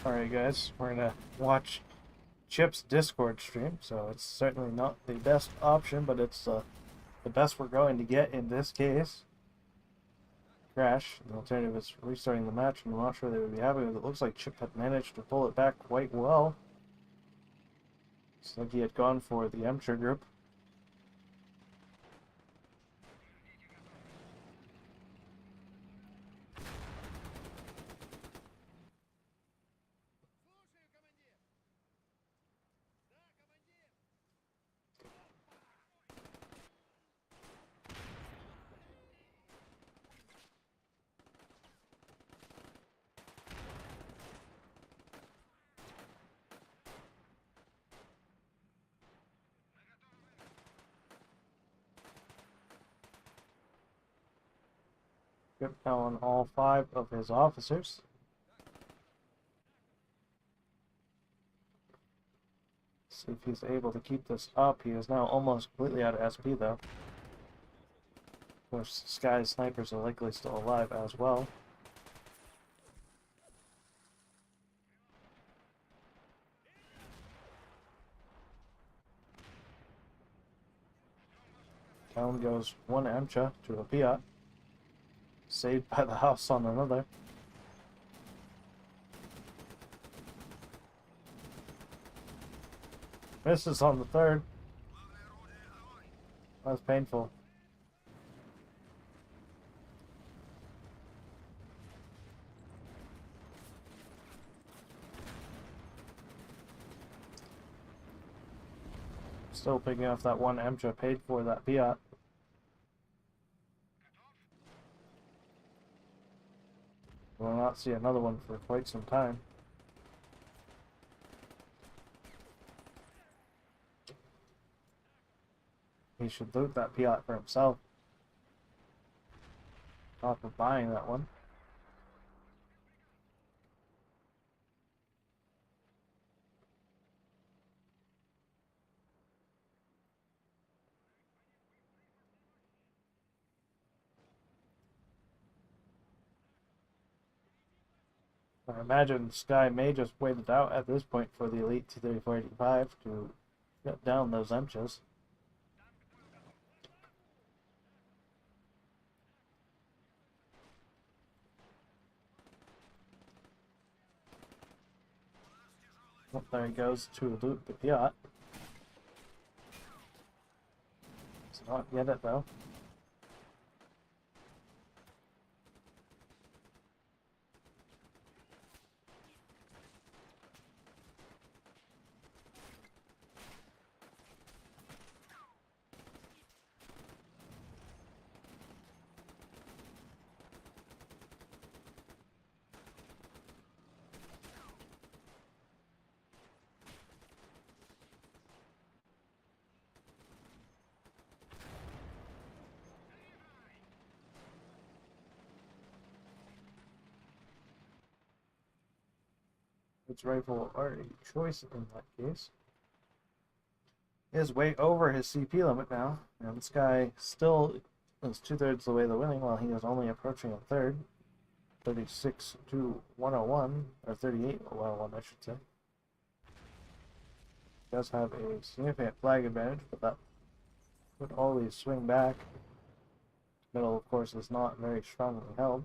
Alright guys, we're gonna watch Chip's Discord stream, so it's certainly not the best option, but it's the best we're going to get in this case. Crash. The alternative is restarting the match, and I'm not sure they would be happy with it. It looks like Chip had managed to pull it back quite well. Looks like he had gone for the amateur group. Chip now on all 5 of his officers. See if he's able to keep this up. He is now almost completely out of SP though. Of course, Sky snipers are likely still alive as well. Down goes one Amcha to a Piat. Saved by the house on another. Misses on the third. That's painful. Still picking off that one MJ paid for that Piat. We'll not see another one for quite some time. He should loot that Piat for himself. Top of buying that one. I imagine Sky may just wait it out at this point for the Elite T-3485 to get down those MCHs. Oh, there he goes to loot the Piat. It's not yet it though. Its rifle are a choice in that case. He is way over his CP limit now, and this guy still is 2/3 the way to winning, while he is only approaching a third. 36 to 101, or 38 to 101, I should say. He does have a significant flag advantage, but that would always swing back. Middle, of course, is not very strongly held.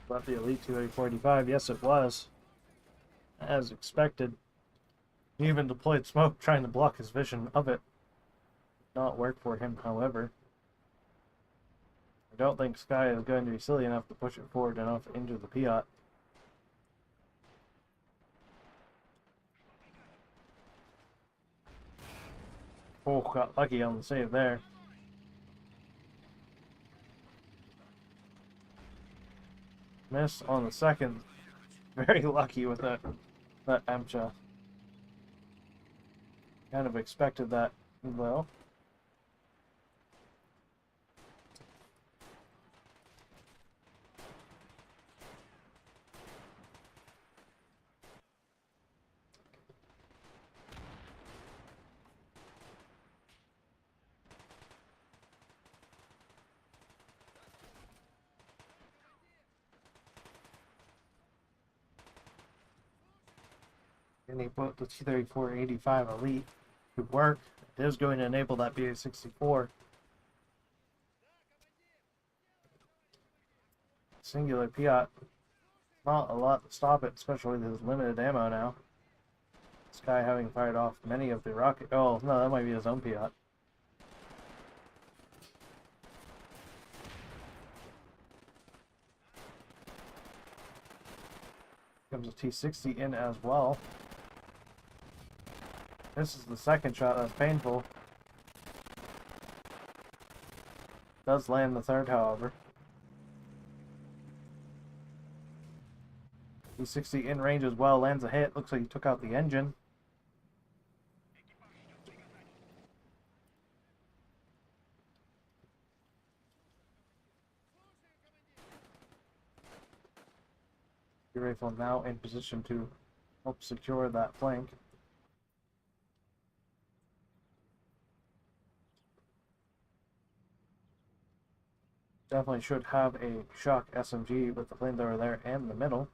But the Elite 245, yes it was. As expected. He even deployed smoke trying to block his vision of it. Did not work for him, however. I don't think Sky is going to be silly enough to push it forward enough into the Piat. Oh, got lucky on the save there. Miss on the second. Very lucky with that MCHA. Kind of expected that, though. And he put the T-3485 Elite to work. It is going to enable that BA-64. Singular Piat. Not a lot to stop it, especially with his limited ammo now. Sky having fired off many of the rocket. Oh, no, that might be his own Piat. Comes a T-60 in as well. This is the second shot that's painful. Does land the third, however. T-60 in range as well, lands a hit. Looks like he took out the engine. Your rifle now in position to help secure that flank. Definitely should have a shock SMG with the flamethrower there and the middle.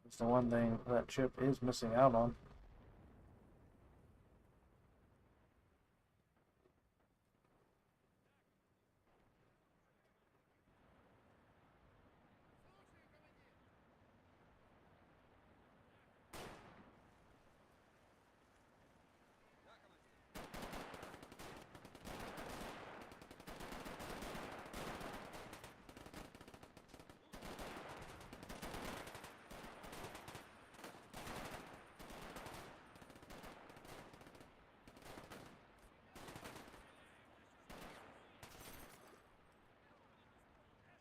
It's the one thing that Chip is missing out on.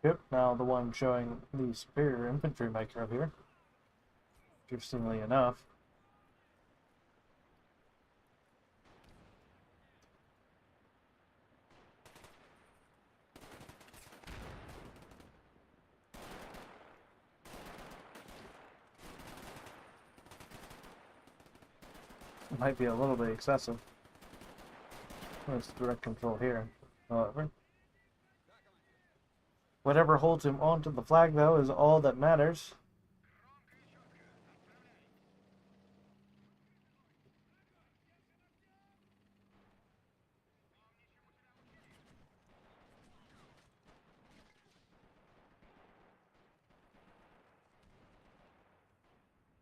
Chip, now the one showing the superior infantry micro here. Interestingly enough. It might be a little bit excessive. There's direct control here, however. Whatever holds him onto the flag, though, is all that matters.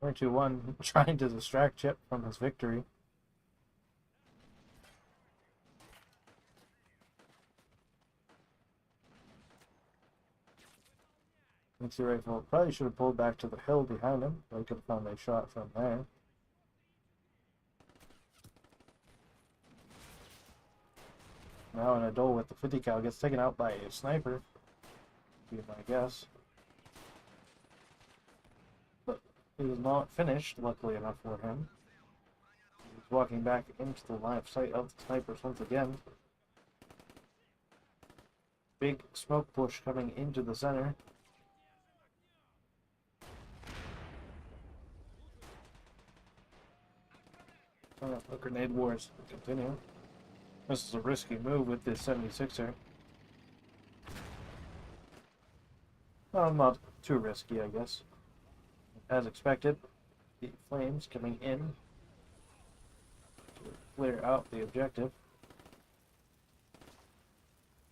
(3-2-1) trying to distract Chip from his victory. Nixie rifle probably should have pulled back to the hill behind him, but he could have found a shot from there. Now in a duel with the 50 cal gets taken out by a sniper, be my guess. But he was not finished, luckily enough for him. He's walking back into the line of sight of the snipers once again. Big smoke push coming into the center. The grenade wars continue. This is a risky move with this 76er. Well, not too risky, I guess. As expected, the flames coming in to clear out the objective.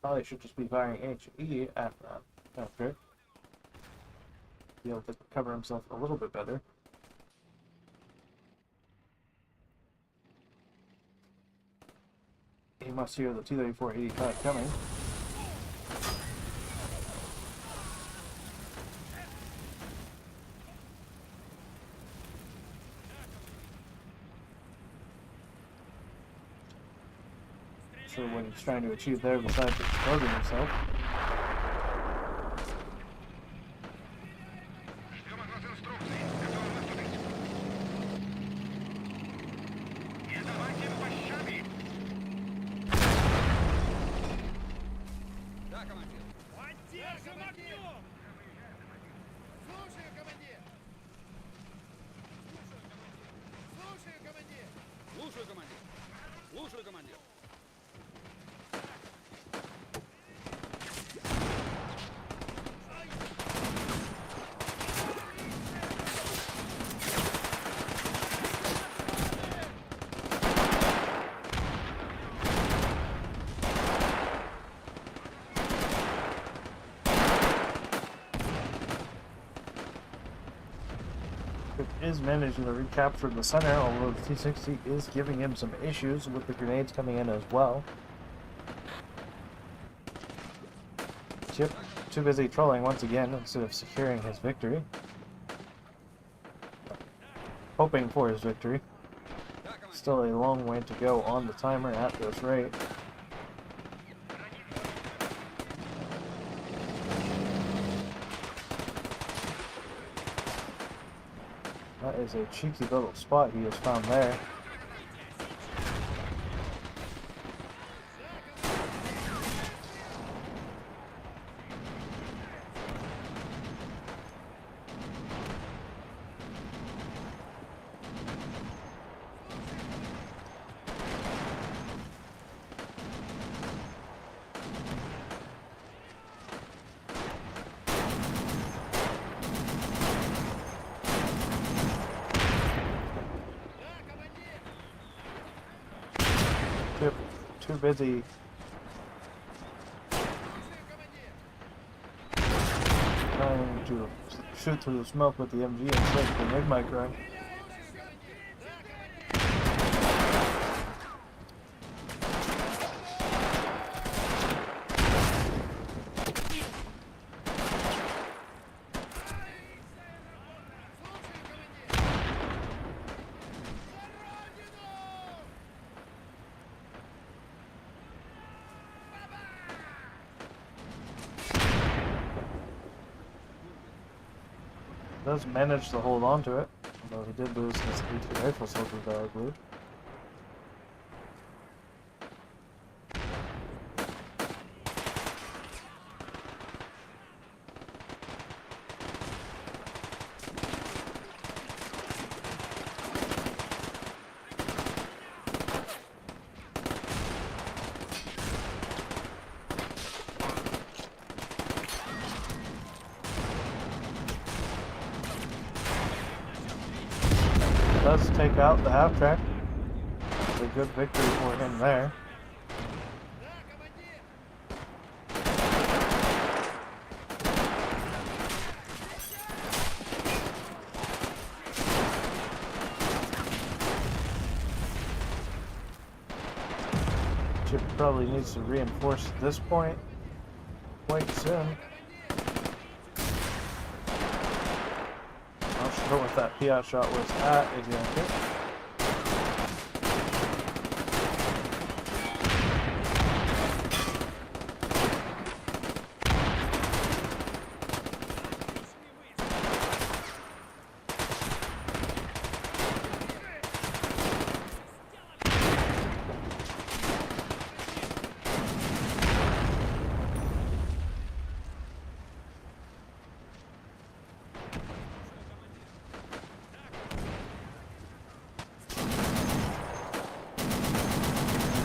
Probably should just be firing HE at that after. Be able to cover himself a little bit better. He must hear the T-34-85 coming. Not sure what he's trying to achieve there besides exploding himself. Is managing to recapture the center, although the T-60 is giving him some issues with the grenades coming in as well. Chip too busy trolling once again instead of securing his victory. Hoping for his victory. Still a long way to go on the timer at this rate. That is a cheeky little spot he has found there. too busy trying to shoot through the smoke with the MG and save the MiG micro. Does manage to hold on to it, although he did lose his 18 rifle soldier there, I believe. Does take out the half-track. It's a good victory for him there. Chip probably needs to reinforce this point quite soon. Not sure what that Piat shot was at exactly.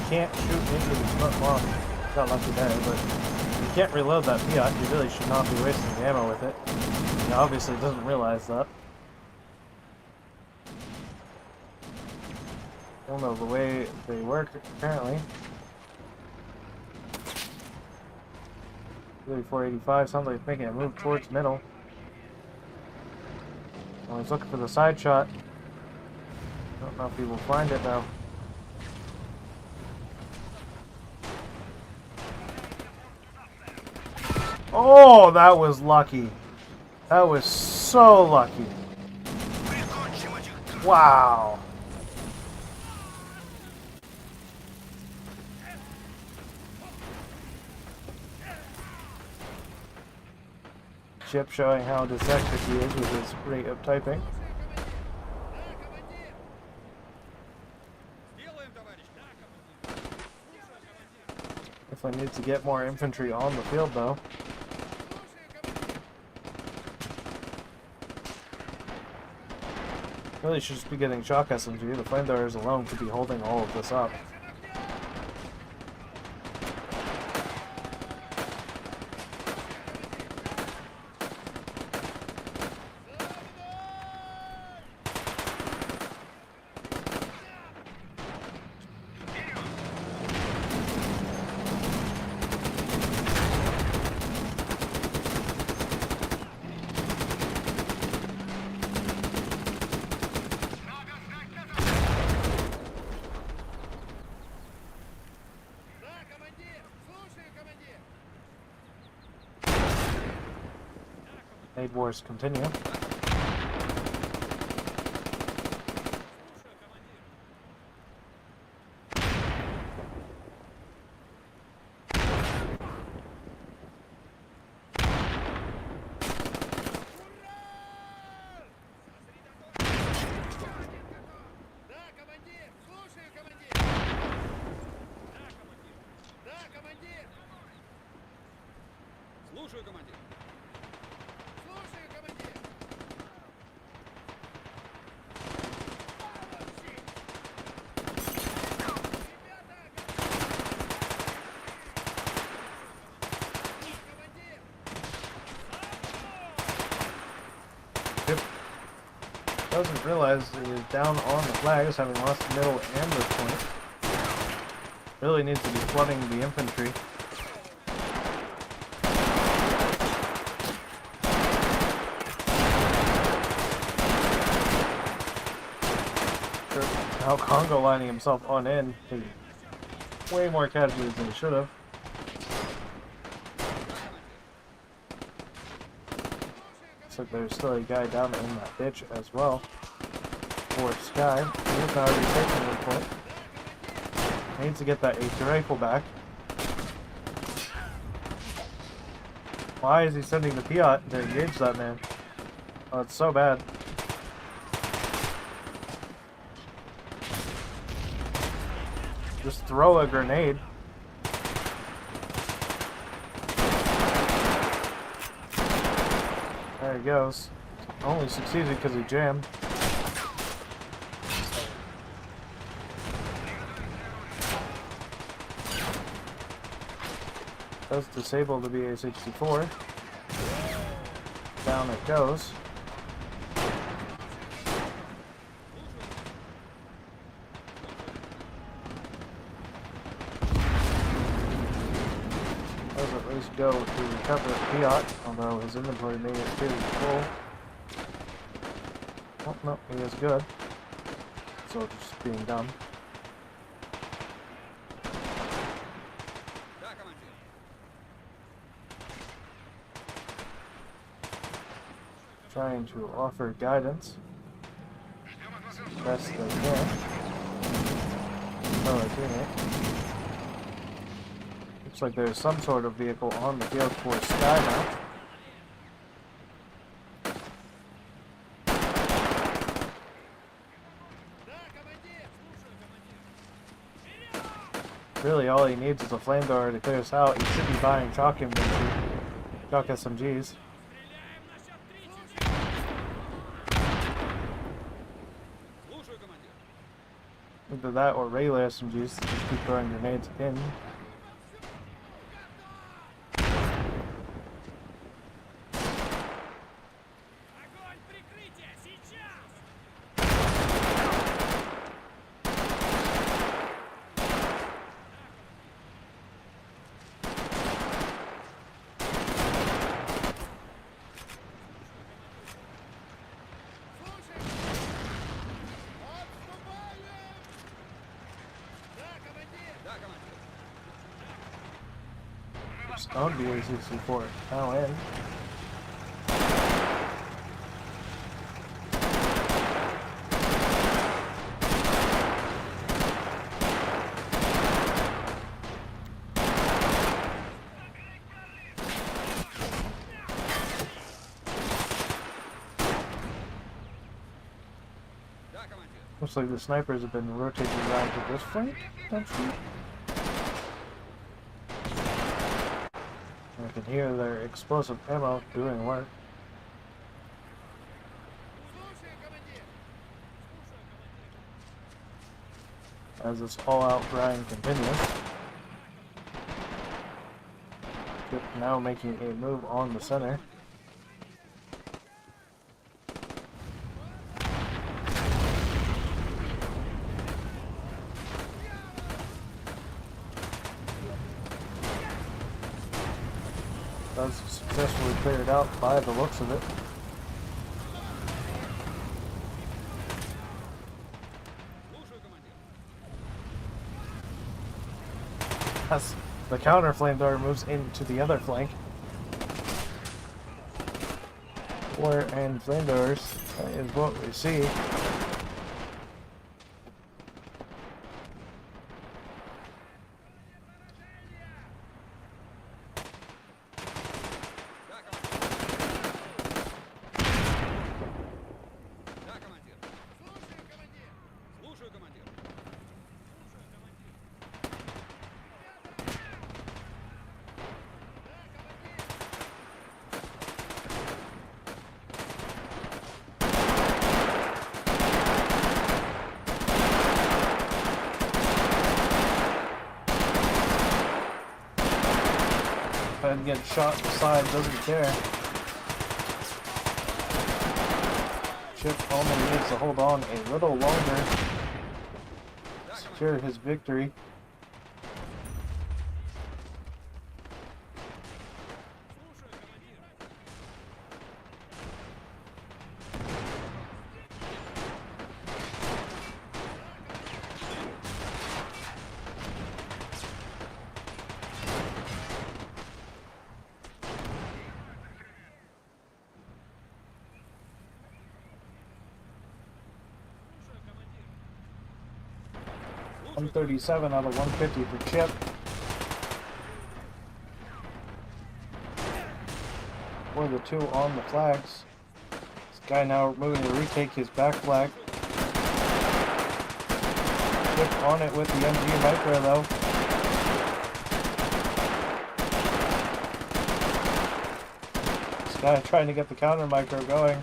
Can't shoot into the smoke. Well, got lucky there, but you can't reload that Piat. You really should not be wasting the ammo with it. He obviously doesn't realize that. I don't know the way they work, apparently. 3485 sounds like it's making a move towards middle. Well, he's looking for the side shot. Don't know if he will find it though. Oh, that was lucky. That was so lucky. Wow. Chip showing how dyslexic he is with his rate of typing. Definitely needs to get more infantry on the field though. Really should just be getting shock SMG. The flamethrowers alone could be holding all of this up. Aid wars continue. Слушаю, командир. Doesn't realize he is down on the flags, having lost the middle and the point. Really needs to be flooding the infantry. Now Congo lining himself on in. Way more casualties than he should have. Looks like there's still a guy down in that ditch as well. For Sky. He's now retaking the point. Needs to get that AT rifle back. Why is he sending the Piat to engage that man? Oh, it's so bad. Just throw a grenade. There he goes. Only succeeded because he jammed. Does disable the BA-64. Down it goes. Does at least go to recover Piat, although his inventory may appear full. Oh, no, he is good. So just being done. Trying to offer guidance as best they can. Oh, I doing it. Looks like there's some sort of vehicle on the field for Sky now. Really, all he needs is a flamethrower to clear us out. He should be buying chalk infantry, chalk SMGs. Either that or regular SMGs to just keep throwing grenades in. On BA-64 now in. Looks like the snipers have been rotating around to this flank, actually. I can hear their explosive ammo doing work. As this all-out grind continues. Chip now making a move on the center. That's successfully cleared out by the looks of it. As the counter flamethrower moves into the other flank. War and flamethrowers is what we see. And get shot in the side, doesn't care. Chip only needs to hold on a little longer. Secure his victory. 137 out of 150 for Chip. For the 2 on the flags. This guy now moving to retake his back flag. Chip on it with the MG Micro though. This guy trying to get the counter micro going.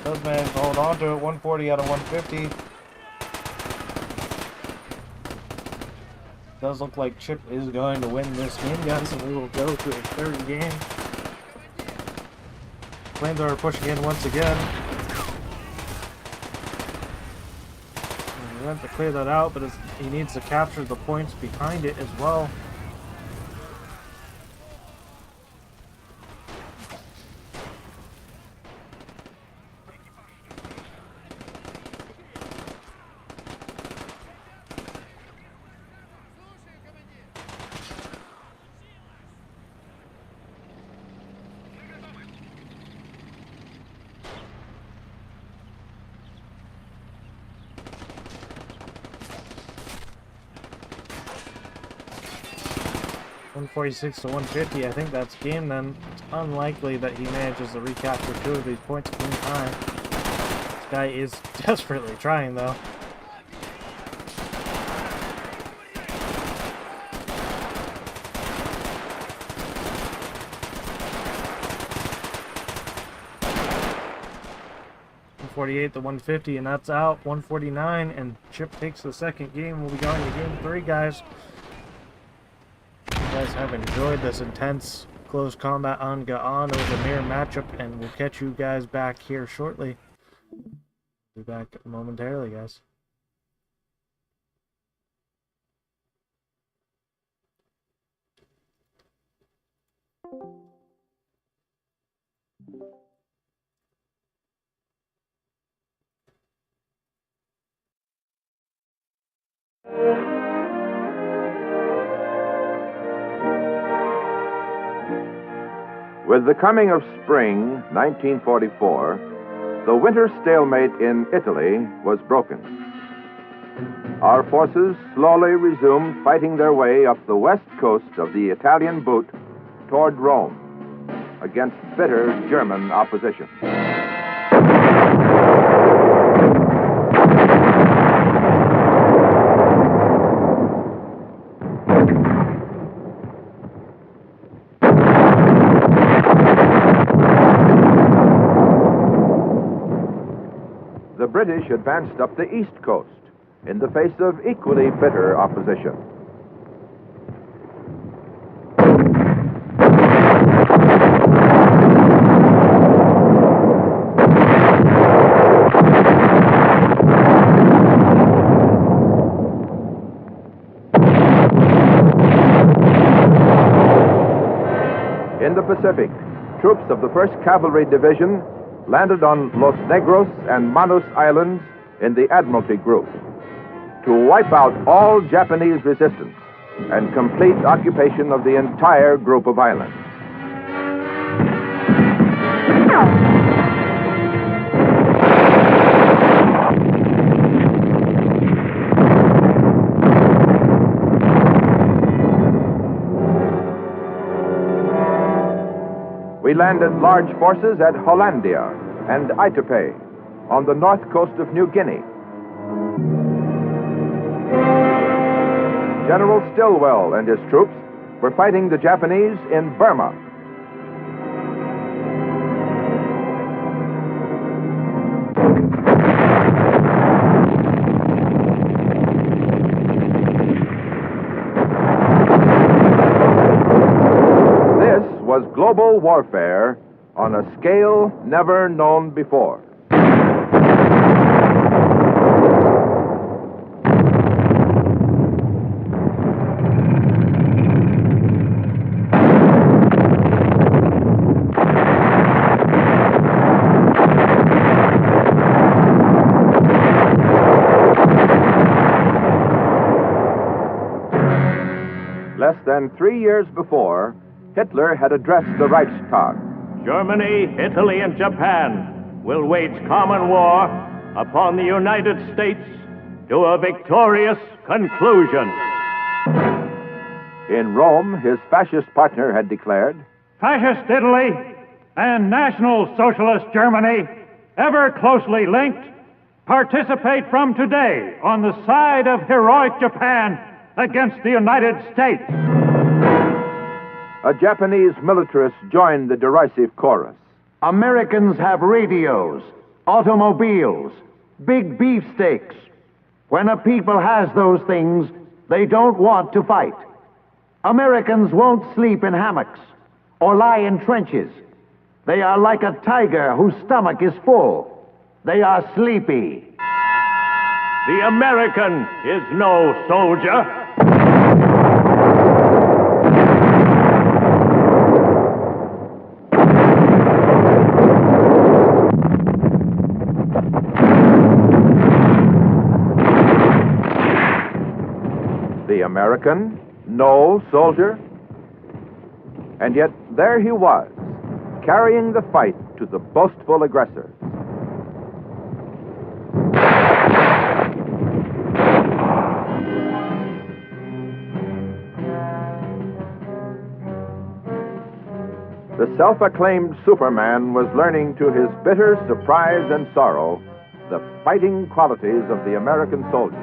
Does manage to hold on to it. 140 out of 150. Does look like Chip is going to win this game, guys, and we will go to a third game. Flamethrower pushing in once again. And he went to clear that out, but he needs to capture the points behind it as well. .146 to 150. I think that's game then. It's unlikely that he manages to recapture 2 of these points in time. This guy is desperately trying though. .148 to 150, and that's out. 149, and Chip takes the second game. We'll be going to game 3, guys. You guys have enjoyed this intense close combat on Ga'an. It was a mirror matchup, and we'll catch you guys back here shortly. Be back momentarily, guys. With the coming of spring, 1944, the winter stalemate in Italy was broken. Our forces slowly resumed fighting their way up the west coast of the Italian boot toward Rome against bitter German opposition. The British advanced up the east coast in the face of equally bitter opposition. In the Pacific, troops of the 1st Cavalry Division landed on Los Negros and Manus Islands in the Admiralty Group to wipe out all Japanese resistance and complete occupation of the entire group of islands. We landed large forces at Hollandia and Itape on the north coast of New Guinea. General Stilwell and his troops were fighting the Japanese in Burma. Was global warfare on a scale never known before. Less than 3 years before, Hitler had addressed the Reichstag. Germany, Italy, and Japan will wage common war upon the United States to a victorious conclusion. In Rome, his fascist partner had declared, Fascist Italy and National Socialist Germany, ever closely linked, participate from today on the side of heroic Japan against the United States. a Japanese militarist joined the derisive chorus. Americans have radios, automobiles, big beefsteaks. When a people has those things, they don't want to fight. Americans won't sleep in hammocks or lie in trenches. They are like a tiger whose stomach is full. They are sleepy. The American is no soldier. The American, no soldier. And yet there he was, carrying the fight to the boastful aggressor. The self-acclaimed Superman was learning to his bitter surprise and sorrow the fighting qualities of the American soldier.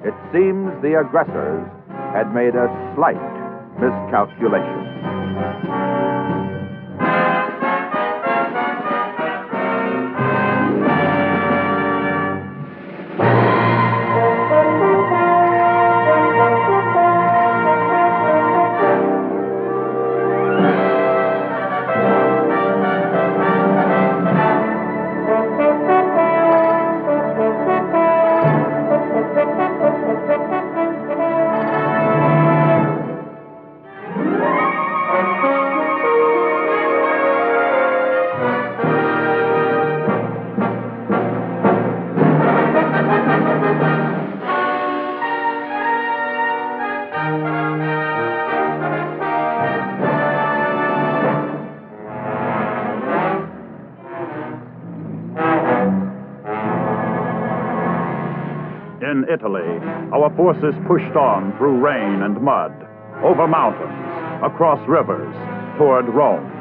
It seems the aggressors had made a slight miscalculation. In Italy, our forces pushed on through rain and mud, over mountains, across rivers, toward Rome.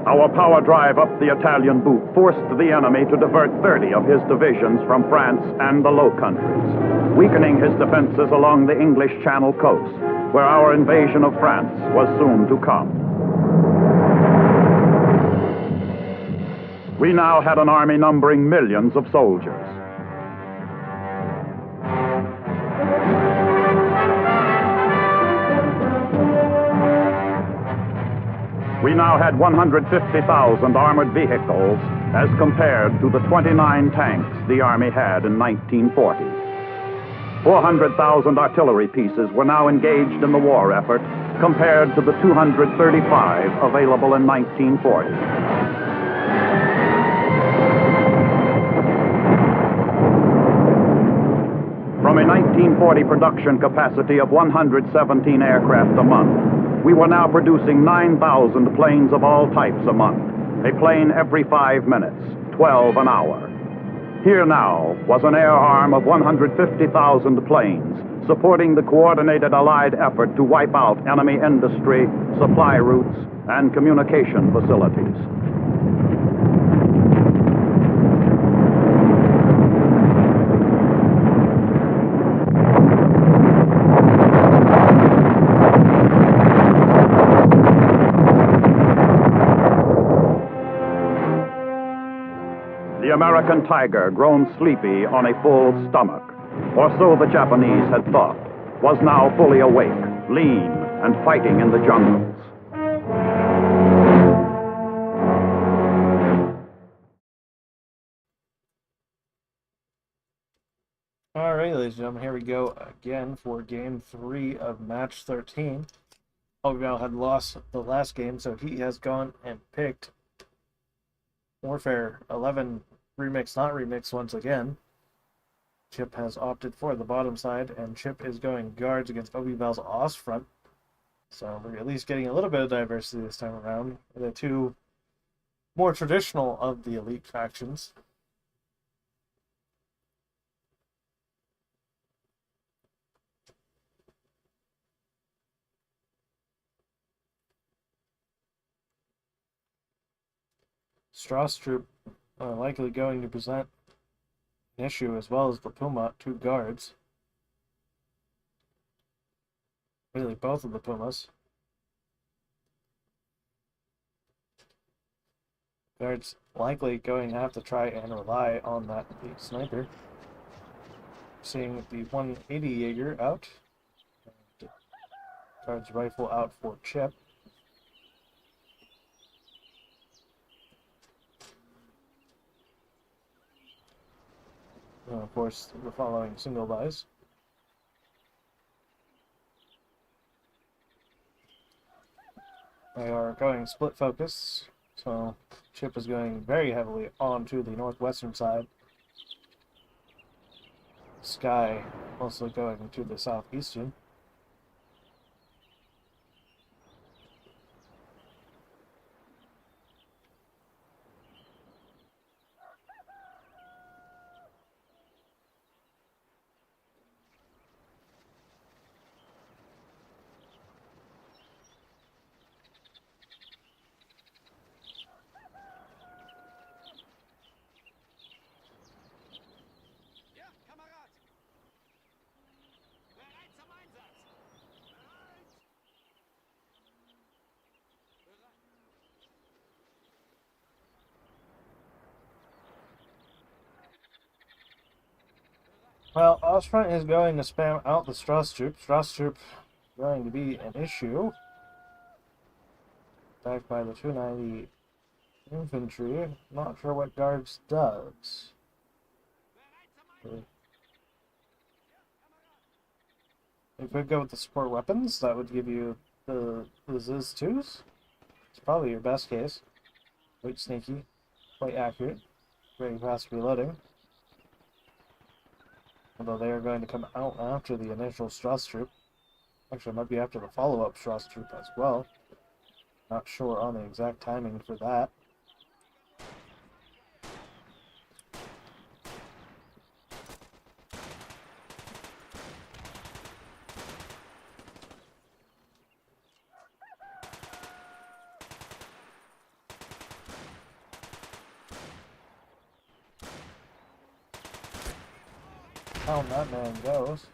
Our power drive up the Italian boot forced the enemy to divert 30 of his divisions from France and the Low Countries, weakening his defenses along the English Channel coast, where our invasion of France was soon to come. We now had an army numbering millions of soldiers. We now had 150,000 armored vehicles as compared to the 29 tanks the Army had in 1940. 400,000 artillery pieces were now engaged in the war effort compared to the 235 available in 1940. From a 1940 production capacity of 117 aircraft a month, we were now producing 9,000 planes of all types a month, a plane every 5 minutes, 12 an hour. Here now was an air arm of 150,000 planes, supporting the coordinated Allied effort to wipe out enemy industry, supply routes, and communication facilities. The American tiger, grown sleepy on a full stomach, or so the Japanese had thought, was now fully awake, lean, and fighting in the jungles. Alright, ladies and gentlemen, here we go again for game 3 of match 13. Ovival had lost the last game, so he has gone and picked Warfare 11 Remix, not Remix once again. Chip has opted for the bottom side, and Chip is going guards against Ovival's Oz front. So we're at least getting a little bit of diversity this time around. The two more traditional of the elite factions. Strauss Troop are likely going to present an issue, as well as the Puma, two guards. Really, both of the Pumas. Guards likely going to have to try and rely on that elite sniper. Seeing the 180 Jaeger out. Guards rifle out for Chip. And of course, the following single buys. They are going split focus, so Chip is going very heavily onto the northwestern side. Sky also going to the southeastern. Ja, Kamerad! Bereit zum Einsatz! Bereit! Bereit! Well, Ostfront is going to spam out the Strauss Troop. Strauss Troop going to be an issue. Backed by the 290 infantry. Not sure what guards does. You could go with the support weapons. That would give you the Ziz 2s. It's probably your best case. Quite sneaky, quite accurate, very fast reloading. Although they are going to come out after the initial Strauss Troop. Actually, it might be after the follow-up Strauss Troop as well. Not sure on the exact timing for that. Down that man goes.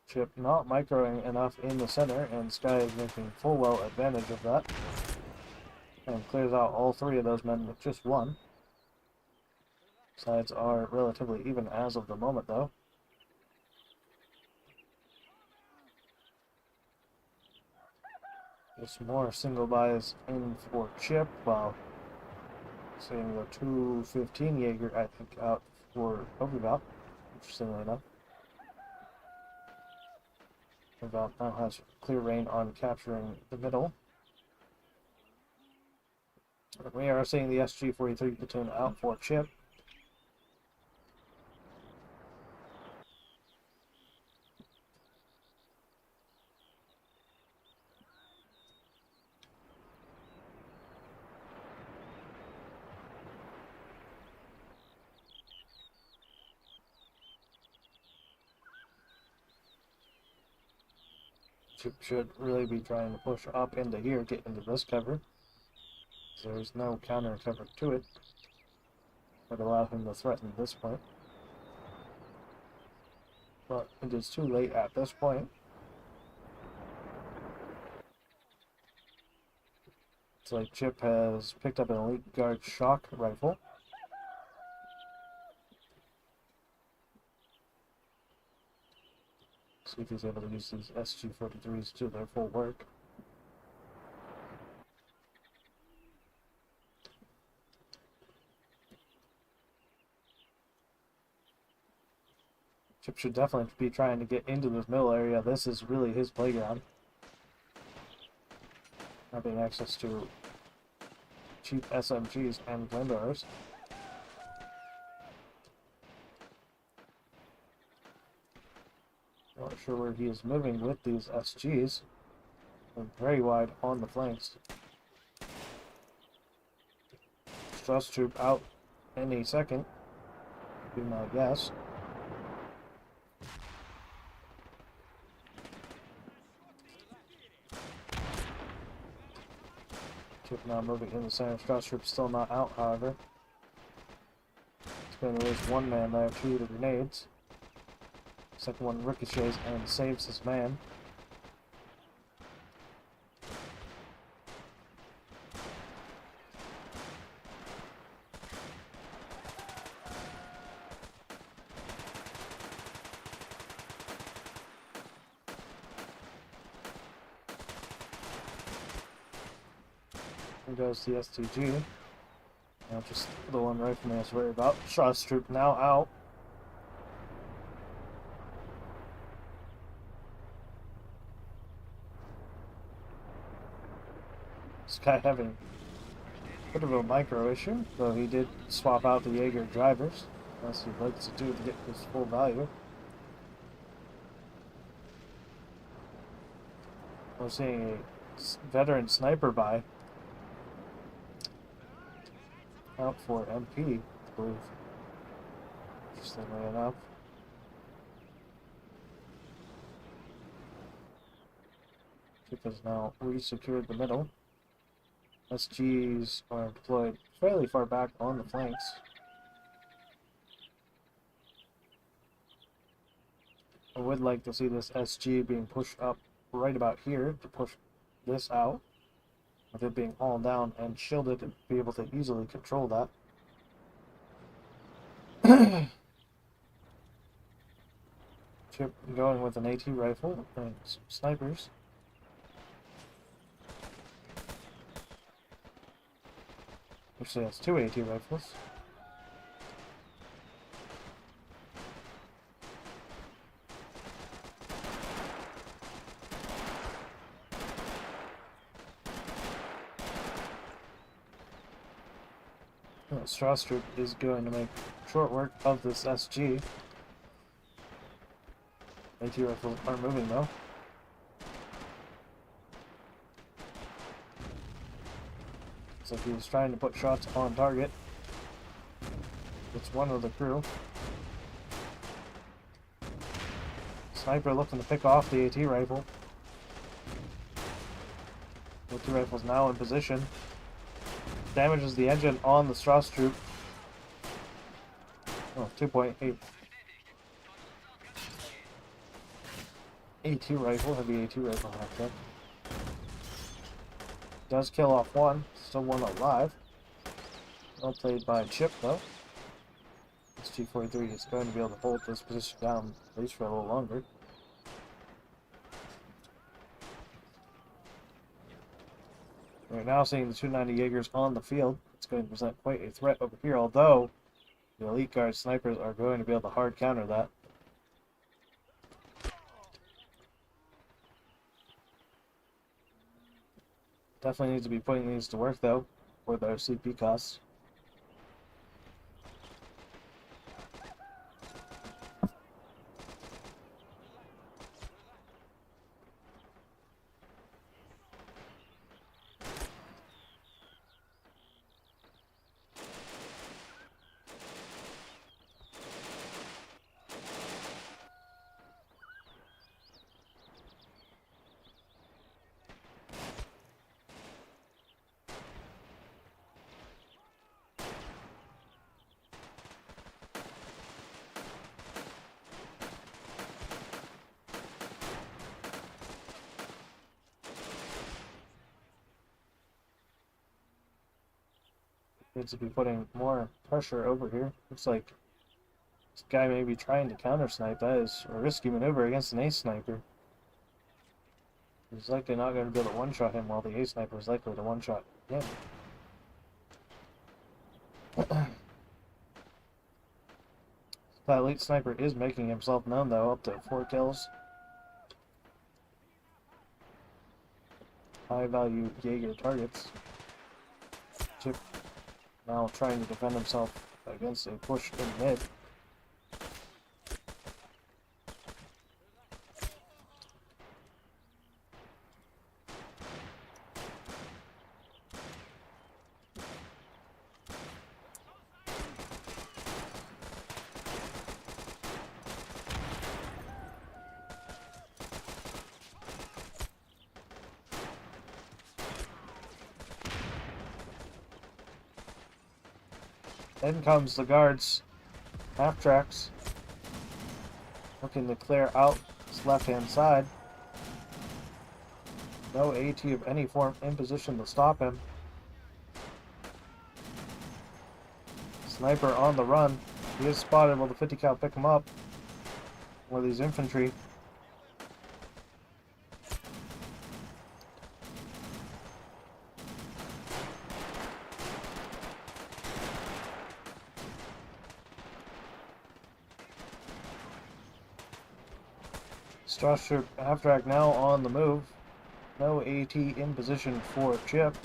Chip not microing enough in the center, and Sky is making full well advantage of that. And clears out all three of those men with just one. Sides are relatively even as of the moment, though. Just more single buys in for Chip, while seeing the 215 Jaeger, I think, out for Ovival. Interestingly enough. Ovival now has clear reign on capturing the middle. We are seeing the SG-43 platoon out for Chip. Chip should really be trying to push up into here, get into this cover. There's no counter cover to it. Would allow him to threaten this point. But it is too late at this point. It's like Chip has picked up an elite guard shock rifle. See if he's able to use these SG-43s to their full work. Chip should definitely be trying to get into this middle area. This is really his playground. Having access to cheap SMGs and flamethrowers. Not sure where he is moving with these SGs. They're very wide on the flanks. Strauss troop out any second, be my guess. Chip now moving in the center. Strauss troop still not out, however. It's going to lose one man there to the grenades. Second one ricochets and saves his man. Here goes the STG. Now just the one rifleman has to worry about. Strauss troop now out. Sky having a bit of a micro issue, though he did swap out the Jaeger drivers, as he'd like to do to get his full value. We're seeing a veteran sniper buy out for MP, I believe. Interestingly enough. Chip has now re-secured the middle. SGs are deployed fairly far back on the flanks. I would like to see this SG being pushed up right about here to push this out, with it being hauled down and shielded to be able to easily control that. Chip going with an AT rifle and some snipers. Actually, has two AT rifles. Strauss troop is going to make short work of this SG. AT rifles are moving though. So he was trying to put shots on target. It's one of the crew. Sniper looking to pick off the AT rifle. AT rifle's now in position. Damages the engine on the Strauss troop. Oh, 2.8. AT rifle, heavy AT rifle half does kill off one, still one alive. Well played by Chip though. This G43 is going to be able to hold this position down at least for a little longer. We're now seeing the 290 Jaegers on the field. It's going to present quite a threat over here, although the Elite Guard snipers are going to be able to hard counter that. Definitely needs to be putting these to work though, for their CP costs. Needs to be putting more pressure over here. Looks like this guy may be trying to counter snipe. That is a risky maneuver against an ace sniper. He's likely not going to be able to one-shot him, while the ace sniper is likely to one-shot him. That elite sniper is making himself known, though, up to 4 kills. High-value Jaeger targets. Chip now trying to defend himself against a push in mid. Then comes the guards, half tracks, looking to clear out his left-hand side. No AT of any form in position to stop him. Sniper on the run. He is spotted. Will the 50 cal pick him up? Or these infantry? Strauss troop half track now on the move. No AT in position for Chip.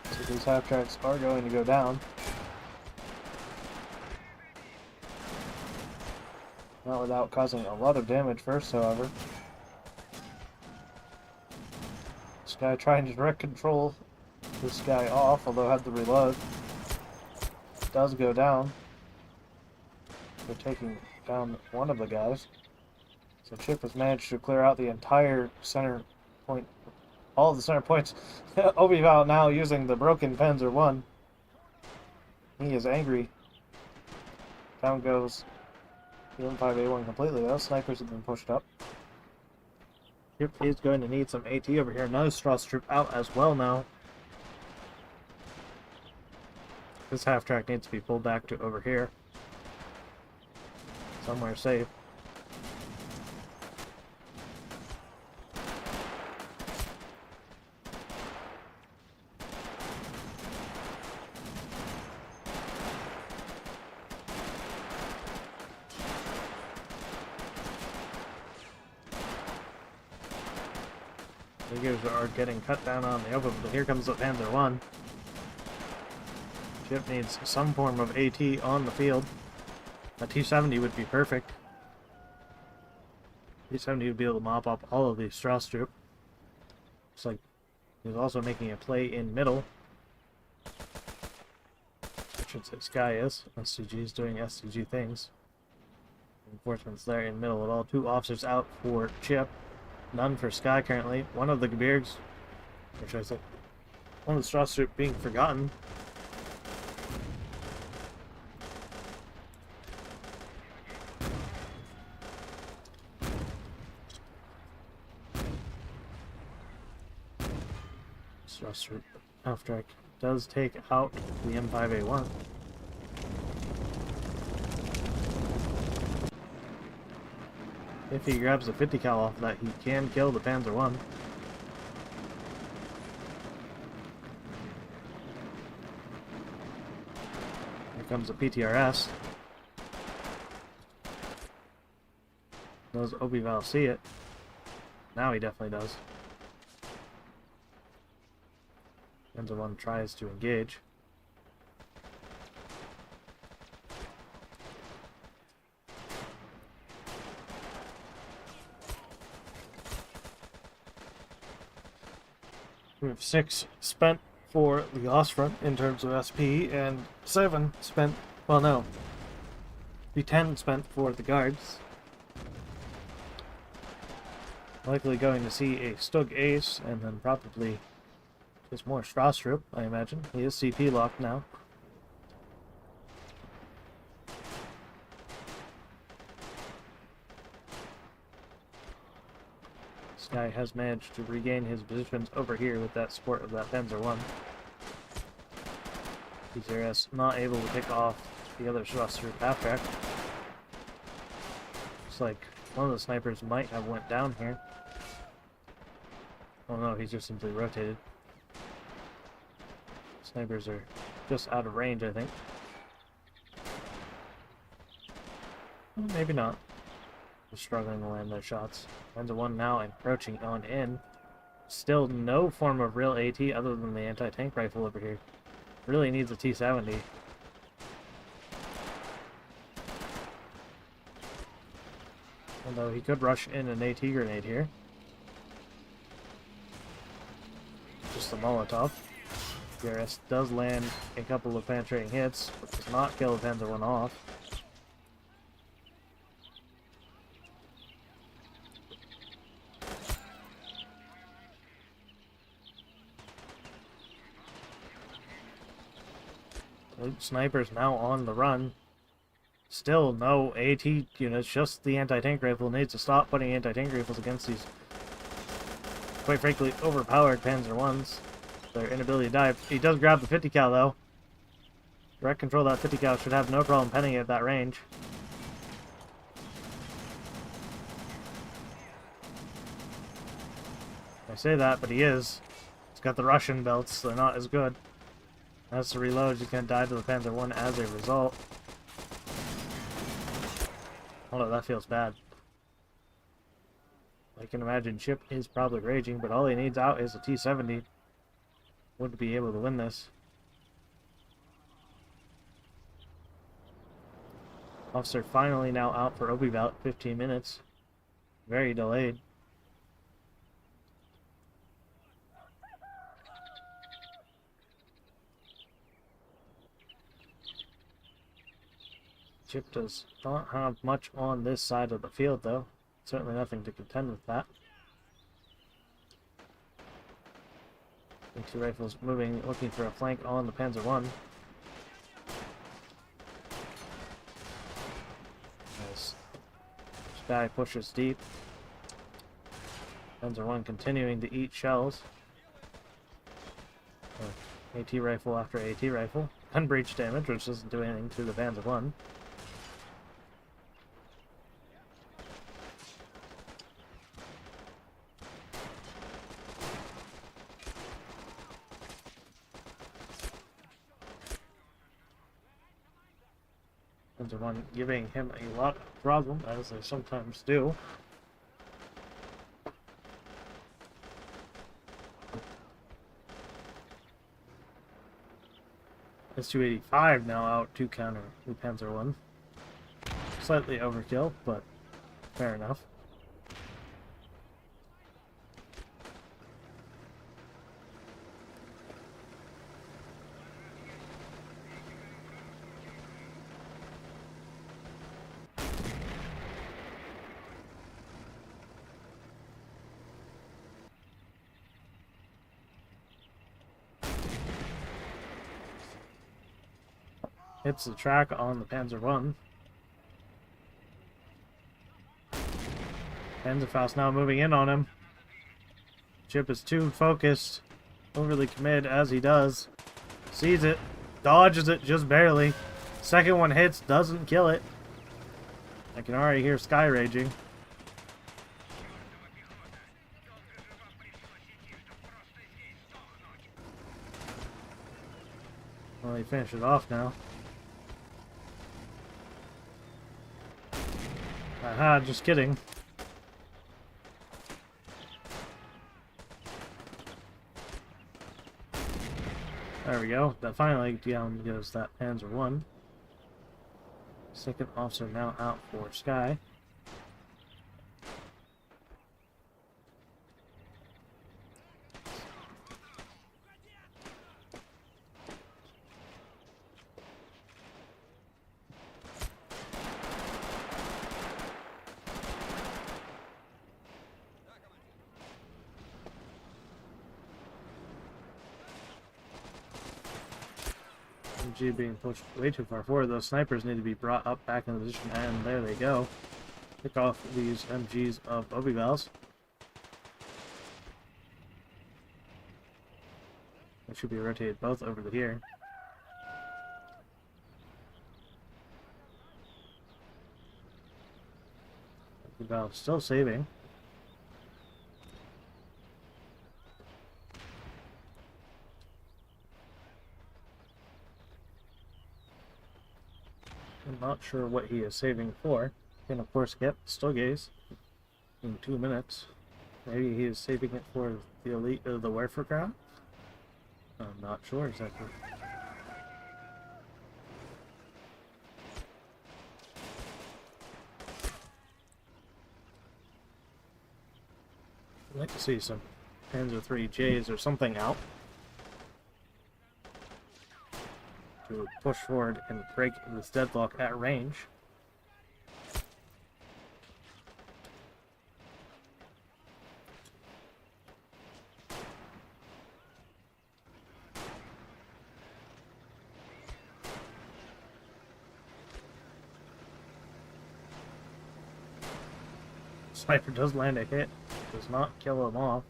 So these half tracks are going to go down. Not without causing a lot of damage first, however. This guy trying to direct control this guy off, although had to reload. Does go down. They're taking down one of the guys. So Chip has managed to clear out the entire center point, all of the center points. Obival now using the broken Panzer 1. He is angry. Down goes the M5A1 completely though. Snipers have been pushed up. Chip is going to need some AT over here. Another Strauss troop out as well now. This half track needs to be pulled back to over here. Somewhere safe. Figures are getting cut down on the open, but here comes the Panzer 1. Chip needs some form of AT on the field. A T-70 would be perfect. T-70 would be able to mop up all of these Strauss troop. Looks like he's also making a play in middle. I should say Sky is. SCG is doing SCG things. Reinforcements there in middle at all. 2 officers out for Chip. None for Sky currently. One of the Gebirgs, or should I say, one of the Strauss troop being forgotten. Strauss troop half-track does take out the M5A1. If he grabs the 50 cal off of that, he can kill the Panzer 1. Here comes the PTRS. Does Obival see it? Now he definitely does. Panzer 1 tries to engage. We have 6 spent for the Ostfront in terms of SP, and 7 spent, well no, the 10 spent for the Guards. Likely going to see a Stug Ace, and then probably just more Strauss troop, I imagine. He is CP locked now. Sky has managed to regain his positions over here with that support of that Panzer 1. PTRS not able to pick off the other Strauss troop half track. Looks like one of the snipers might have went down here. Oh no, he's just simply rotated. Snipers are just out of range, I think. Maybe not. They're struggling to land their shots. Panzer 1 now encroaching on in. Still no form of real AT other than the anti-tank rifle over here. Really needs a T-70. Although he could rush in an AT grenade here. Just a Molotov. DRS does land a couple of penetrating hits, but does not kill the Panzer 1 off. Snipers now on the run. Still no AT units, just the anti-tank rifle. Needs to stop putting anti-tank rifles against these, quite frankly, overpowered Panzer 1s. Their inability to dive. He does grab the 50 cal though. Direct control of that 50 cal should have no problem penning it at that range. I say that, but he is. He's got the Russian belts, so they're not as good. As to reload, he's going to die to the Panzer 1 as a result. Although that feels bad. I can imagine Chip is probably raging, but all he needs out is a T-70. Would be able to win this. Officer finally now out for about 15 minutes. Very delayed. Chip does not have much on this side of the field, though. Certainly nothing to contend with that. Two rifles moving, looking for a flank on the Panzer 1. As Sky pushes deep. Panzer 1 continuing to eat shells. AT rifle after AT rifle. And breach damage, which doesn't do anything to the Panzer 1. Panzer 1 giving him a lot of problem, as they sometimes do. S-285 now out to counter the Panzer 1. Slightly overkill, but fair enough. Hits the track on the Panzer 1. Panzerfaust now moving in on him. Chip is too focused, overly committed as he does. Sees it, dodges it just barely. Second one hits, doesn't kill it. I can already hear Sky raging. Well, he finished it off now. Haha, just kidding. There we go. That finally down goes that Panzer 1. Second officer now out for Sky. MG being pushed way too far forward. Those snipers need to be brought up back into position, and there they go. Pick off these MGs of Obivals. They should be rotated both over to here. Obivals still saving. I'm not sure what he is saving for. Can of course get Stuggaze in 2 minutes. Maybe he is saving it for the elite of the Warfare crowd? I'm not sure exactly. I'd like to see some Panzer III Js or something out to push forward and break this deadlock at range. Sniper does land a hit, does not kill him off.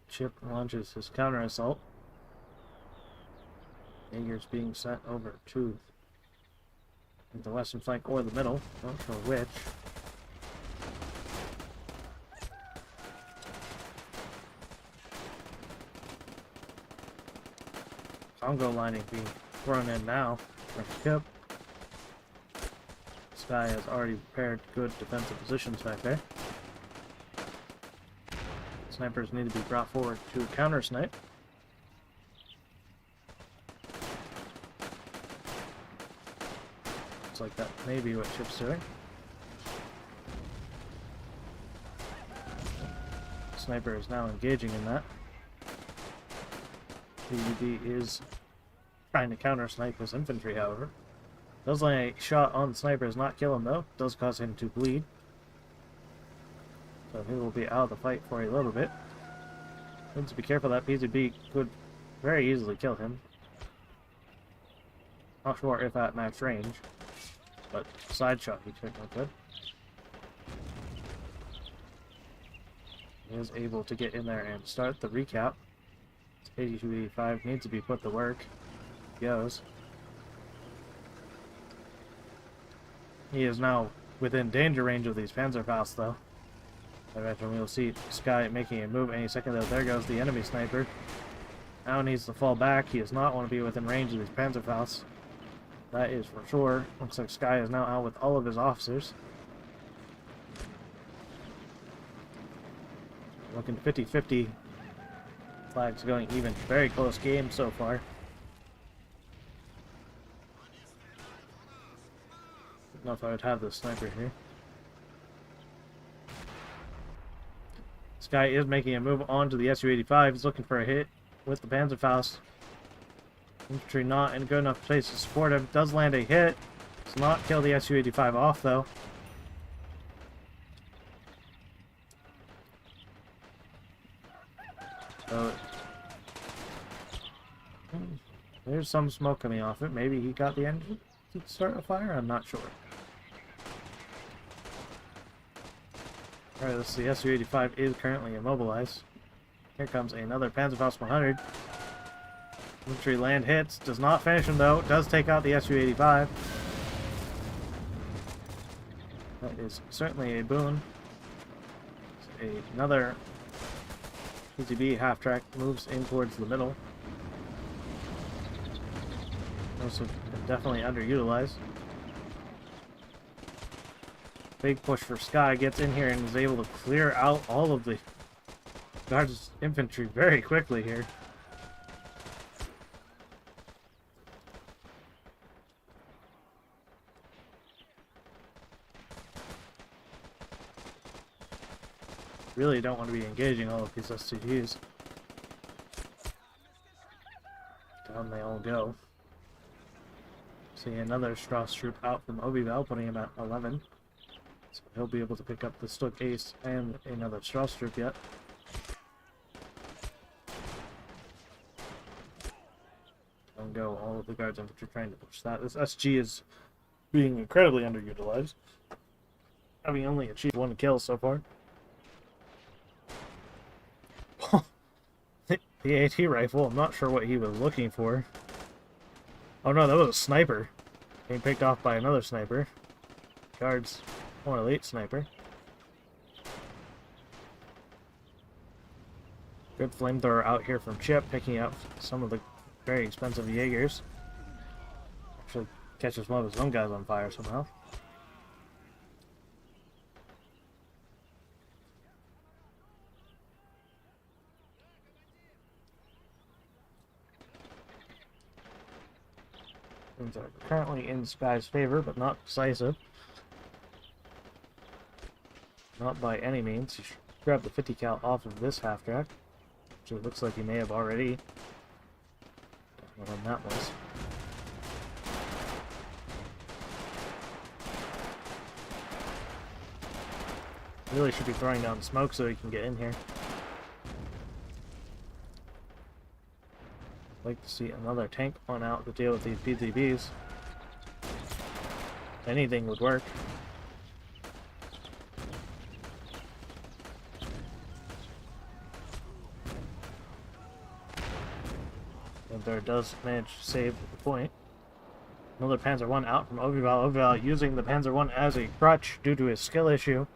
Chip launches his counter assault. Jaeger's being sent over to the western flank or the middle, not sure which. Congo lining being thrown in now for Chip. Sky has already prepared good defensive positions back there. Snipers need to be brought forward to counter snipe. Looks like that may be what Chip's doing. Sniper is now engaging in that. PUD is trying to counter snipe his infantry, however. Does land a shot on the sniper, does not kill him though. Does cause him to bleed. So he will be out of the fight for a little bit. Needs to be careful, that PZB could very easily kill him. Not sure if at max range, but side shot he certainly could. He is able to get in there and start the recap. 8285 needs to be put to work. He goes. He is now within danger range of these Panzerfaust though. I imagine we'll see Sky making a move any second though. There goes the enemy sniper. Now needs to fall back. He does not want to be within range of these Panzerfausts. That is for sure. Looks like Sky is now out with all of his officers. Looking 50-50. Flags going even. Very close game so far. Don't know if I would have the sniper here. Sky is making a move onto the Su-85. He's looking for a hit with the Panzerfaust. Infantry not in a good enough place to support him. Does land a hit. Does not kill the Su-85 off though. So there's some smoke coming off it. Maybe he got the engine to start a fire? I'm not sure. Alright, let's see. Su-85 is currently immobilized. Here comes another Panzerfaust 100. Infantry land hits. Does not finish him though. Does take out the Su-85. That is certainly a boon. Another PTB half-track moves in towards the middle. Also definitely underutilized. Big push for Sky, gets in here and is able to clear out all of the Guards infantry very quickly here. Really don't want to be engaging all of these SCGs. Down they all go. See another Strauss troop out from Obival, putting him at 11. So he'll be able to pick up the Stuck Ace and another Strauss troop yet. Down go all of the Guards infantry trying to push that. This SG is being incredibly underutilized, having only achieved 1 kill so far. The AT rifle, I'm not sure what he was looking for. Oh no, that was a sniper. Being picked off by another sniper. Guards, more elite sniper. Good flamethrower out here from Chip, picking up some of the very expensive Jaegers. Actually catches one of his own guys on fire somehow. Things are currently in Sky's favor, but not decisive. Not by any means. He grabbed the 50 cal off of this half track, which it looks like he may have already. Don't know when that was. Really should be throwing down smoke so he can get in here. I'd like to see another tank on out to deal with these PZBs. Anything would work. There does manage to save the point. Another Panzer I out from Ovival. Ovival using the Panzer I as a crutch due to his skill issue.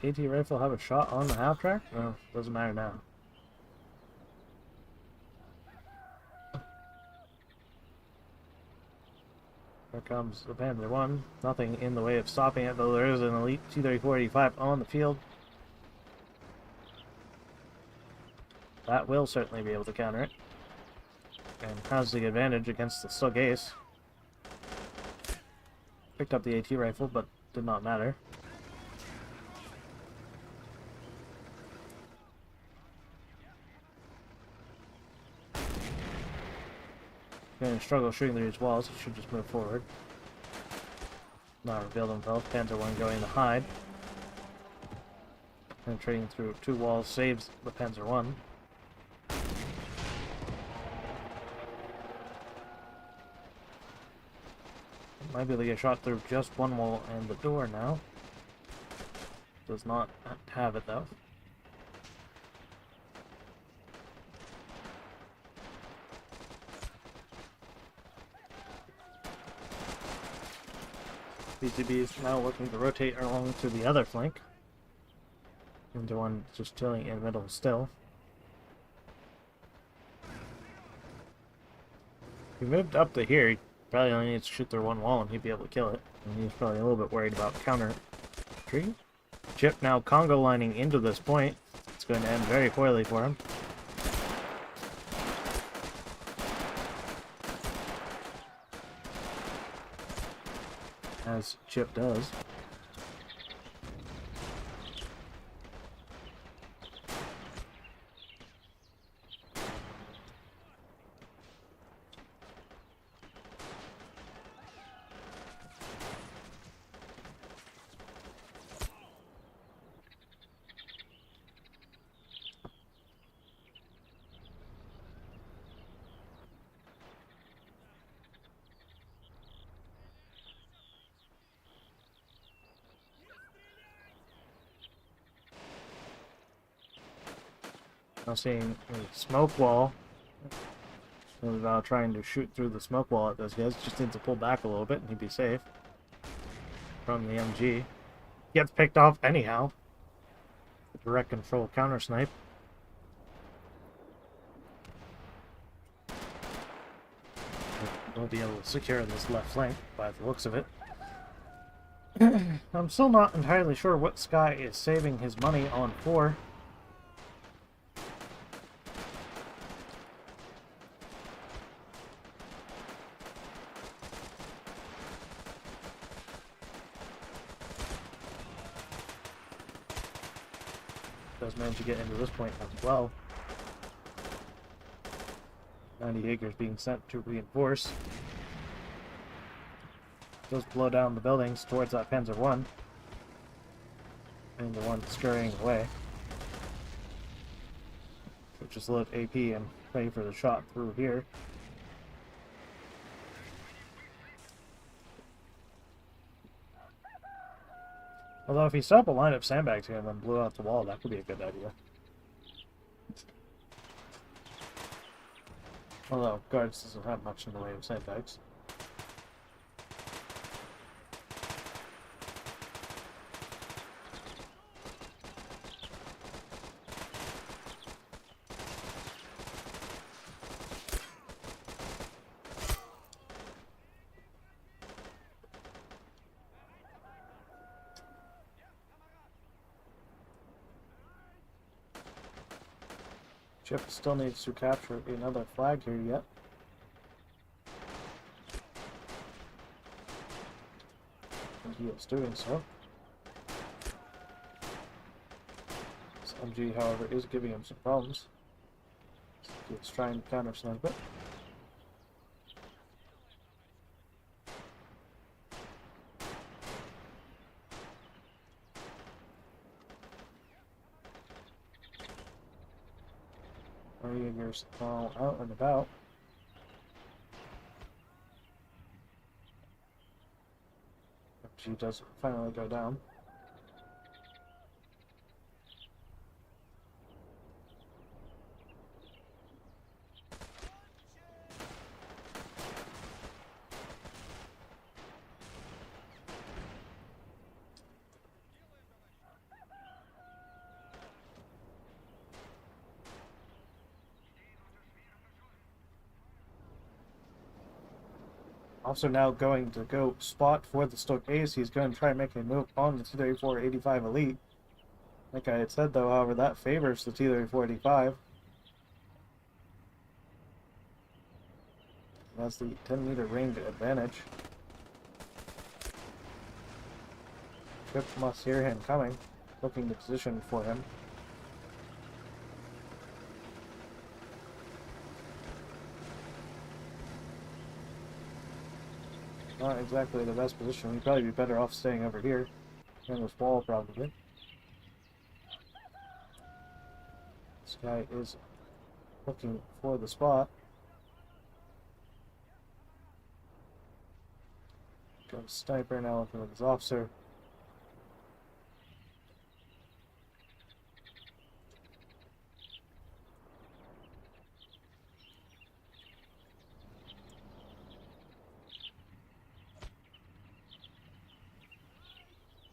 Does AT rifle have a shot on the half track? No, doesn't matter now. Here comes the Panzer I. Nothing in the way of stopping it, though there is an elite T-34-85 on the field. That will certainly be able to counter it. And has the advantage against the Slug Ace. Picked up the AT rifle, but did not matter. Going to struggle shooting through these walls, he should just move forward. Not revealed himself. Panzer I going to hide. Penetrating through two walls saves the Panzer I. Might be able to get shot through just one wall and the door now. Does not have it though. PCB is now looking to rotate along to the other flank. Into one just chilling in the middle still. If he moved up to here, he probably only needs to shoot through one wall and he'd be able to kill it. And he's probably a little bit worried about counter tree. Chip now Congo lining into this point. It's going to end very poorly for him. As Chip does. Now seeing a smoke wall. Without trying to shoot through the smoke wall at those guys, just needs to pull back a little bit and he'd be safe. From the MG. Gets picked off anyhow. Direct control counter snipe. We'll be able to secure this left flank by the looks of it. I'm still not entirely sure what Sky is saving his money on for. Does manage to get into this point as well. 90 Jaegers being sent to reinforce. Does blow down the buildings towards that Panzer I. And the one scurrying away. just load AP and pray for the shot through here. Although if he set up a line of sandbags here and then blew out the wall, that could be a good idea. Although guards doesn't have much in the way of sandbags. Chip still needs to capture another flag here yet. And he is doing so. This MG, however, is giving him some problems. He's trying to counter snipe it. Jaegers all out and about. She does finally go down. Also now going to go spot for the Stoke Ace. He's going to try and make a move on the T-34-85 Elite. Like I had said though, however, that favors the T-34-85. That's the 10-meter range advantage. Chip must hear him coming, looking the position for him. Not exactly the best position. We'd probably be better off staying over here. In this wall, probably. This guy is looking for the spot. Got a sniper now looking at his officer.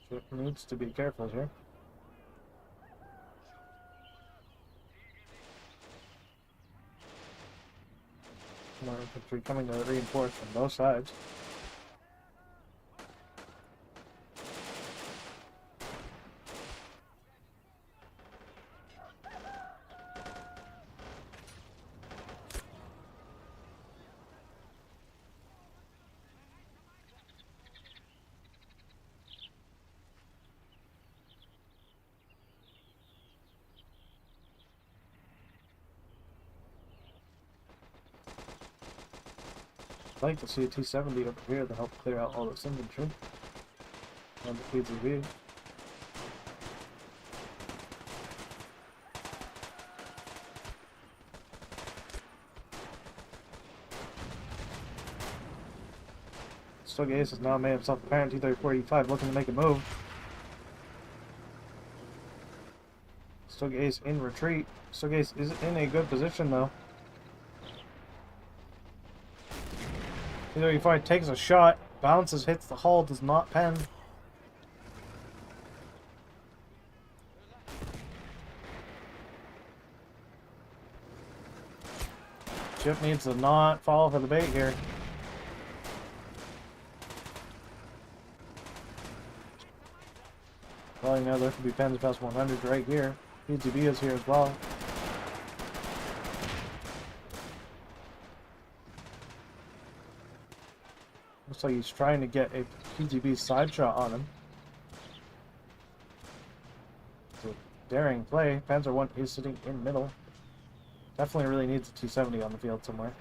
Chip needs to be careful here. More infantry coming to reinforce from both sides. I'd like to see a T-70 over here to help clear out all this infantry and the PZV. Stoke Ace has now made himself apparent. T-34-85 looking to make a move. Stoke Ace in retreat. Stoke Ace is in a good position though. T-35 takes a shot, bounces, hits the hull, does not pen. Chip needs to not fall for the bait here. Well, you know, there could be pens past 100 right here. PGB is here as well. Looks like he's trying to get a PGB side shot on him. It's a daring play. Panzer 1 is sitting in middle. Definitely really needs a T-70 on the field somewhere.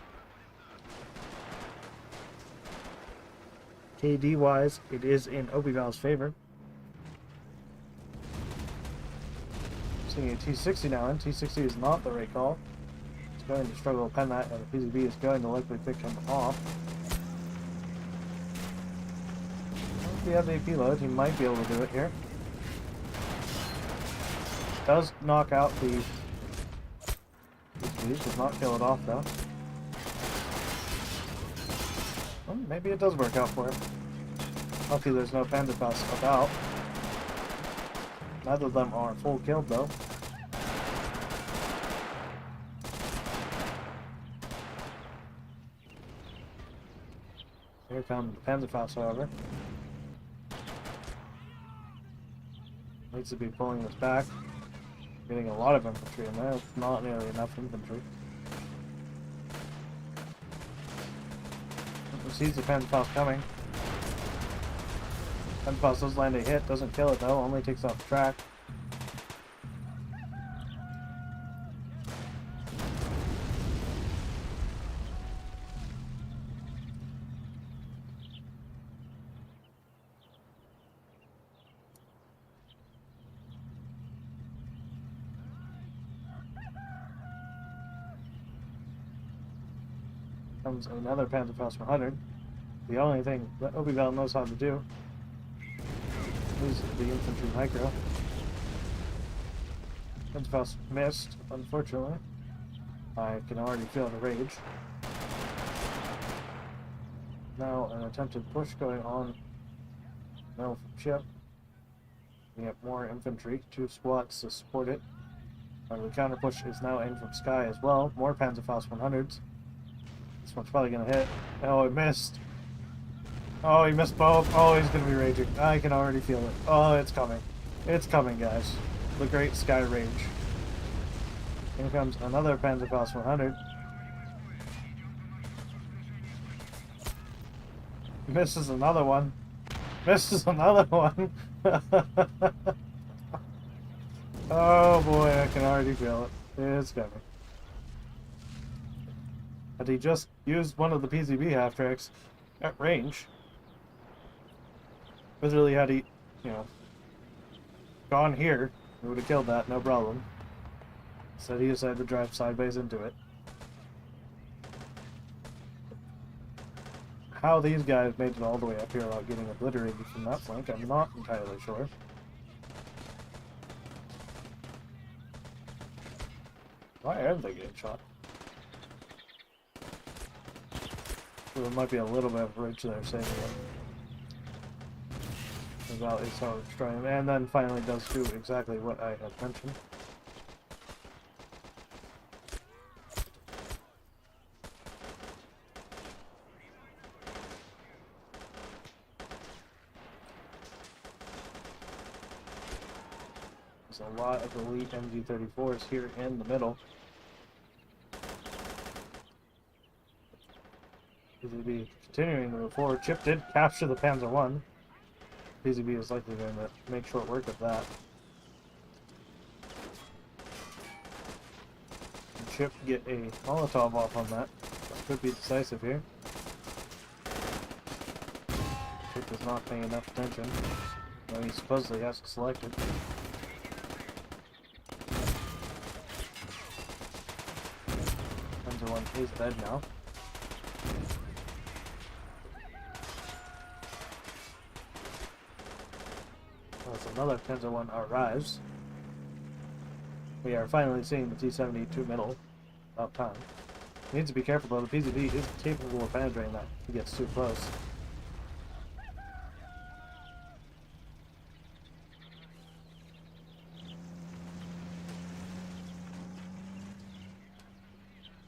KD wise, it is in Obival's favor. Seeing a T60 now, and T60 is not the right call. He's going to struggle to pen that, and the PZB is going to likely pick him off. If he has AP load, he might be able to do it here. Does knock out the PZB, does not kill it off though. Well, maybe it does work out for him. Lucky there's no Panzerfaust about. Neither of them are full killed though. Here comes the Panzerfaust, however. Needs to be pulling this back. Getting a lot of infantry in there. It's not nearly enough infantry. Sees the Panzerfaust coming. Panzerfaust does land a hit, doesn't kill it though, only takes off the track. Comes another Panzerfaust 100. The only thing that Obi-Val knows how to do is the infantry micro. Panzerfaust missed, unfortunately. I can already feel the rage. Now an attempted push going on now from Chip. We have more infantry, 2 squads to support it. The counter push is now in from Sky as well. More Panzerfaust 100s. This one's probably gonna hit. Oh, it missed. Oh, he missed both. Oh, he's gonna be raging. I can already feel it. Oh, it's coming. It's coming, guys. The great Sky Rage. Here comes another Panzerfaust 100. Misses another one. Misses another one. Oh boy, I can already feel it. It's coming. Had he just used one of the PZB half-tracks at range, literally had he, you know, gone here, he would have killed that, no problem. Instead he decided to drive sideways into it. How these guys made it all the way up here without getting obliterated from that flank, I'm not entirely sure. Why are they getting shot? So there might be a little bit of ridge there saving it. About is how it's trying, and then finally does do exactly what I had mentioned. There's a lot of elite MG34s here in the middle. PZB continuing to move forward. Chip did capture the Panzer 1. PZB is likely going to make short work of that. And Chip get a Molotov off on that. That could be decisive here. Chip is not paying enough attention. Though he supposedly has to select it. Panzer 1 is dead now. As another Panzer 1 arrives, we are finally seeing the T-72 middle. About time. Needs to be careful though, the PZB is capable of penetrating that if he gets too close.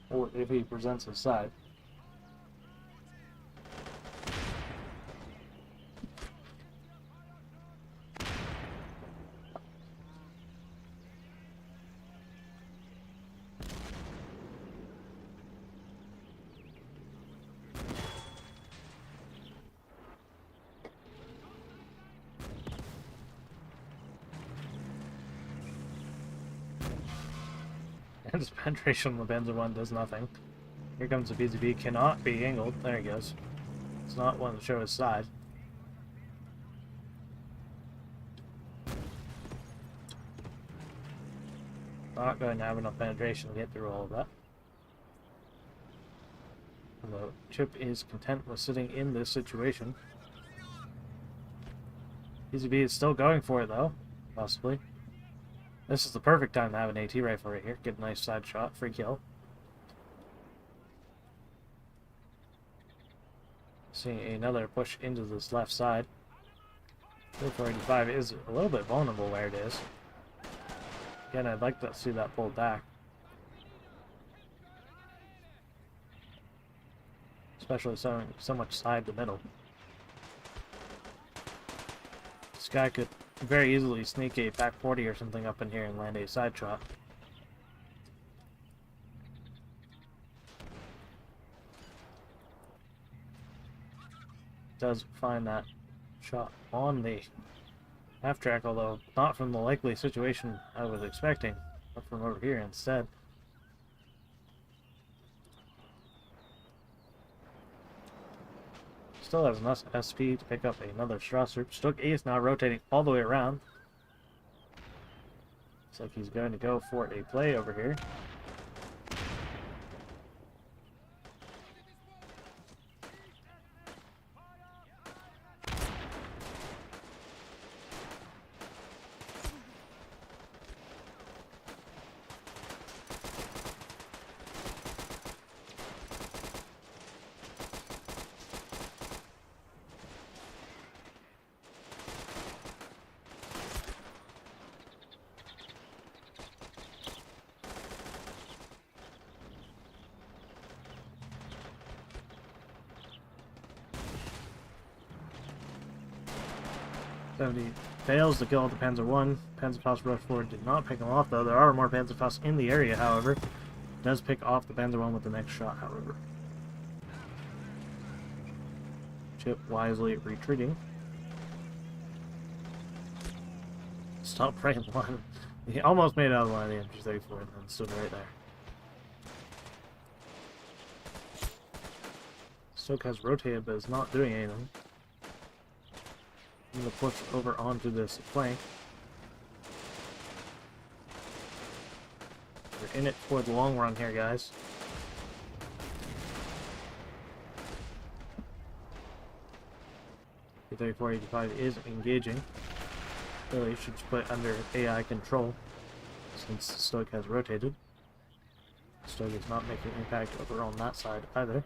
Or if he presents his side. And his penetration on the Panzer 1 does nothing. Here comes the PZB, cannot be angled. There he goes. It's not one to show his side. not going to have enough penetration to get through all of that. Although Chip is content with sitting in this situation. PZB is still going for it though, possibly. This is the perfect time to have an AT rifle right here. Get a nice side shot, free kill. Seeing another push into this left side. 485 is a little bit vulnerable where it is. Again, I'd like to see that pulled back. Especially so much side to middle. This guy could very easily sneak a back 40 or something up in here and land a side shot. Does find that shot on the half track, although not from the likely situation I was expecting, but from over here instead. Still has enough SP to pick up another Strasser. Stook Ace now rotating all the way around. Looks like he's going to go for a play over here. He fails to kill the Panzer I. Panzerfaust rush forward did not pick him off, though. There are more Panzerfausts in the area, however. Does pick off the Panzer I with the next shot, however. Chip wisely retreating. Stop praying one. He almost made it out of the line of the MG-34 and then stood right there. Stoke has rotated but is not doing anything. I'm going to push over onto this flank. We're in it for the long run here, guys. The 3485 is engaging. Really should put it under AI control since Stoke has rotated. Stoke is not making impact over on that side either.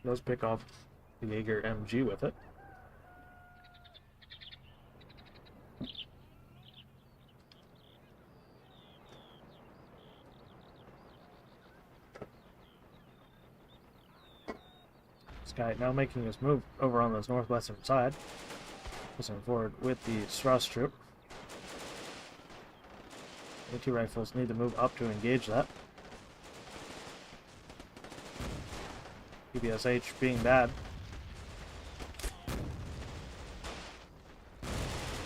Does pick off the Jaeger MG with it. This guy now making his move over on this northwestern side. Pushing forward with the Strauss troop. AT rifles need to move up to engage that. PBSH being bad.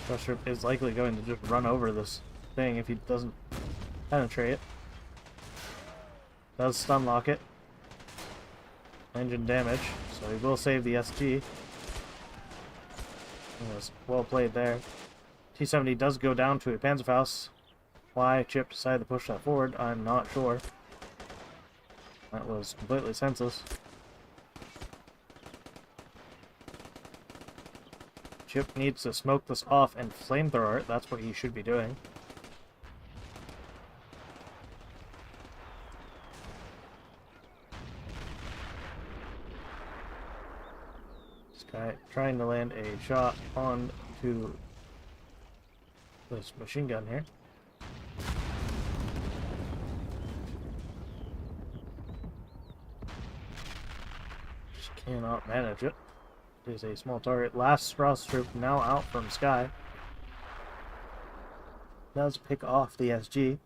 Strauss troop is likely going to just run over this thing if he doesn't penetrate it. Does stun lock it. Engine damage, so he will save the SG. It was well played there. T-70 does go down to a Panzerfaust. Why Chip decided to push that forward, I'm not sure. That was completely senseless. Chip needs to smoke this off and flamethrower it. That's what he should be doing. This guy trying to land a shot onto this machine gun here. Just cannot manage it. Is a small target. Last Strauss troop now out from Sky. Does pick off the SG.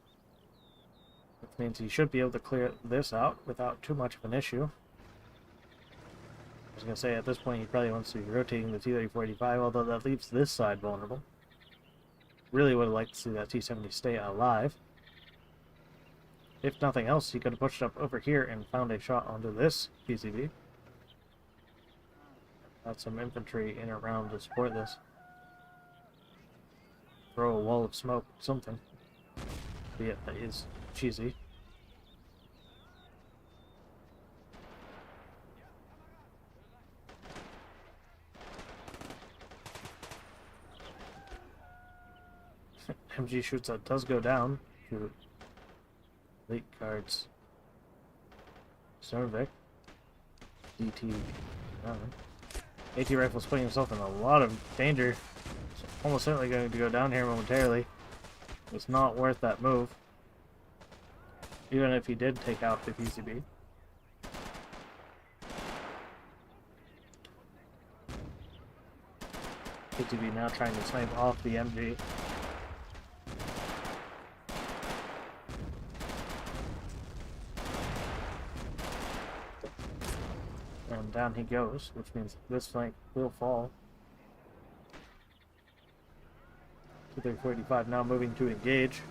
Which means he should be able to clear this out without too much of an issue. I was going to say at this point he probably wants to be rotating the T-3485, although that leaves this side vulnerable. Really would have liked to see that T-70 stay alive. If nothing else, he could have pushed up over here and found a shot onto this PCB. Had some infantry in and around to support this. Throw a wall of smoke, something. But yeah, that is cheesy. MG shoots that does go down to Elite Guards. Cervic. DT. AT Rifle's putting himself in a lot of danger. It's almost certainly going to go down here momentarily. It's not worth that move. Even if he did take out the PCB. PCB now trying to snipe off the MG. And down he goes, which means this flank will fall. 23485 now moving to engage.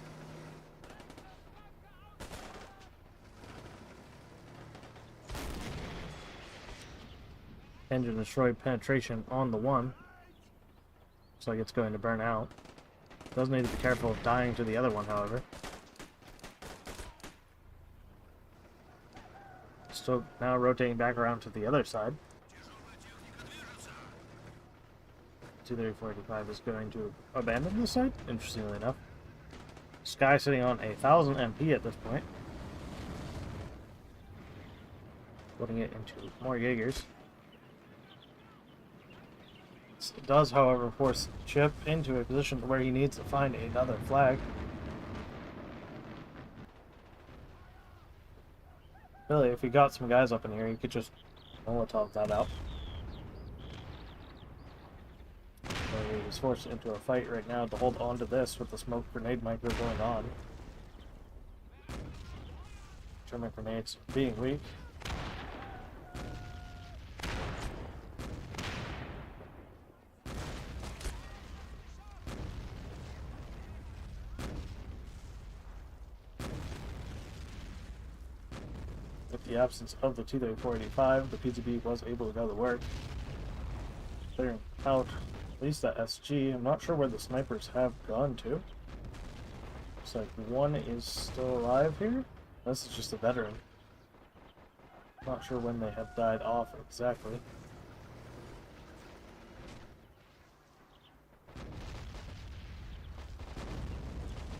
Engine destroyed penetration on the one. Looks like it's going to burn out. Does need to be careful of dying to the other one, however. Still now rotating back around to the other side. 23485 is going to abandon this side, interestingly enough. Sky sitting on 1000 MP at this point. Putting it into more Jaegers. This does, however, force Chip into a position where he needs to find another flag. Really, if he got some guys up in here, he could just Molotov that out. So he's forced into a fight right now to hold on to this with the smoke grenade micro going on. German grenades being weak. With the absence of the 23485, the PCB was able to go to work. Clearing out at least that SG. I'm not sure where the snipers have gone to. Looks like one is still alive here. This is just a veteran. Not sure when they have died off exactly.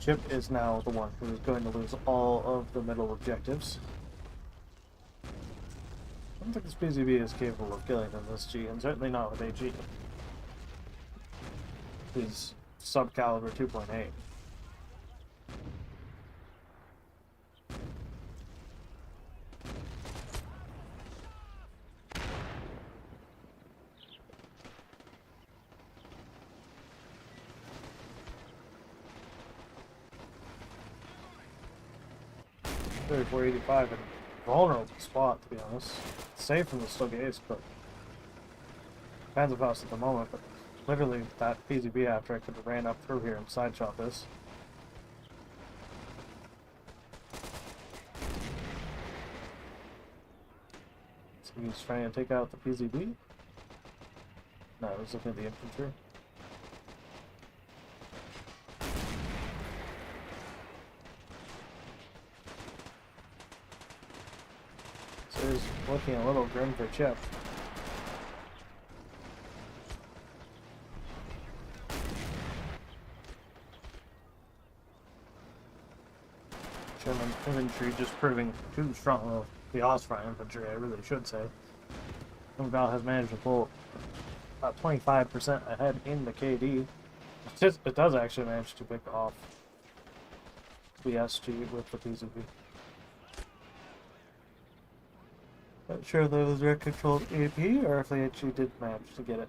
Chip is now the one who is going to lose all of the middle objectives. I don't think this PCB is capable of killing an SG, and certainly not with AG. He's sub-caliber 2.8. .485 in a vulnerable spot, to be honest. Safe from the Stogaze, but Panzerfaust at the moment, but literally that PCB after I could have ran up through here and side shot this. So he's trying to take out the PCB. No, I was looking at the infantry. So he's looking a little grim for Chip. German infantry just proving too strong. Well, the Ostfront infantry, I really should say. Val has managed to pull about 25% ahead in the KD. It does actually manage to pick off the SG with the PCB. Not sure if that was direct controlled AP or if they actually did manage to get it.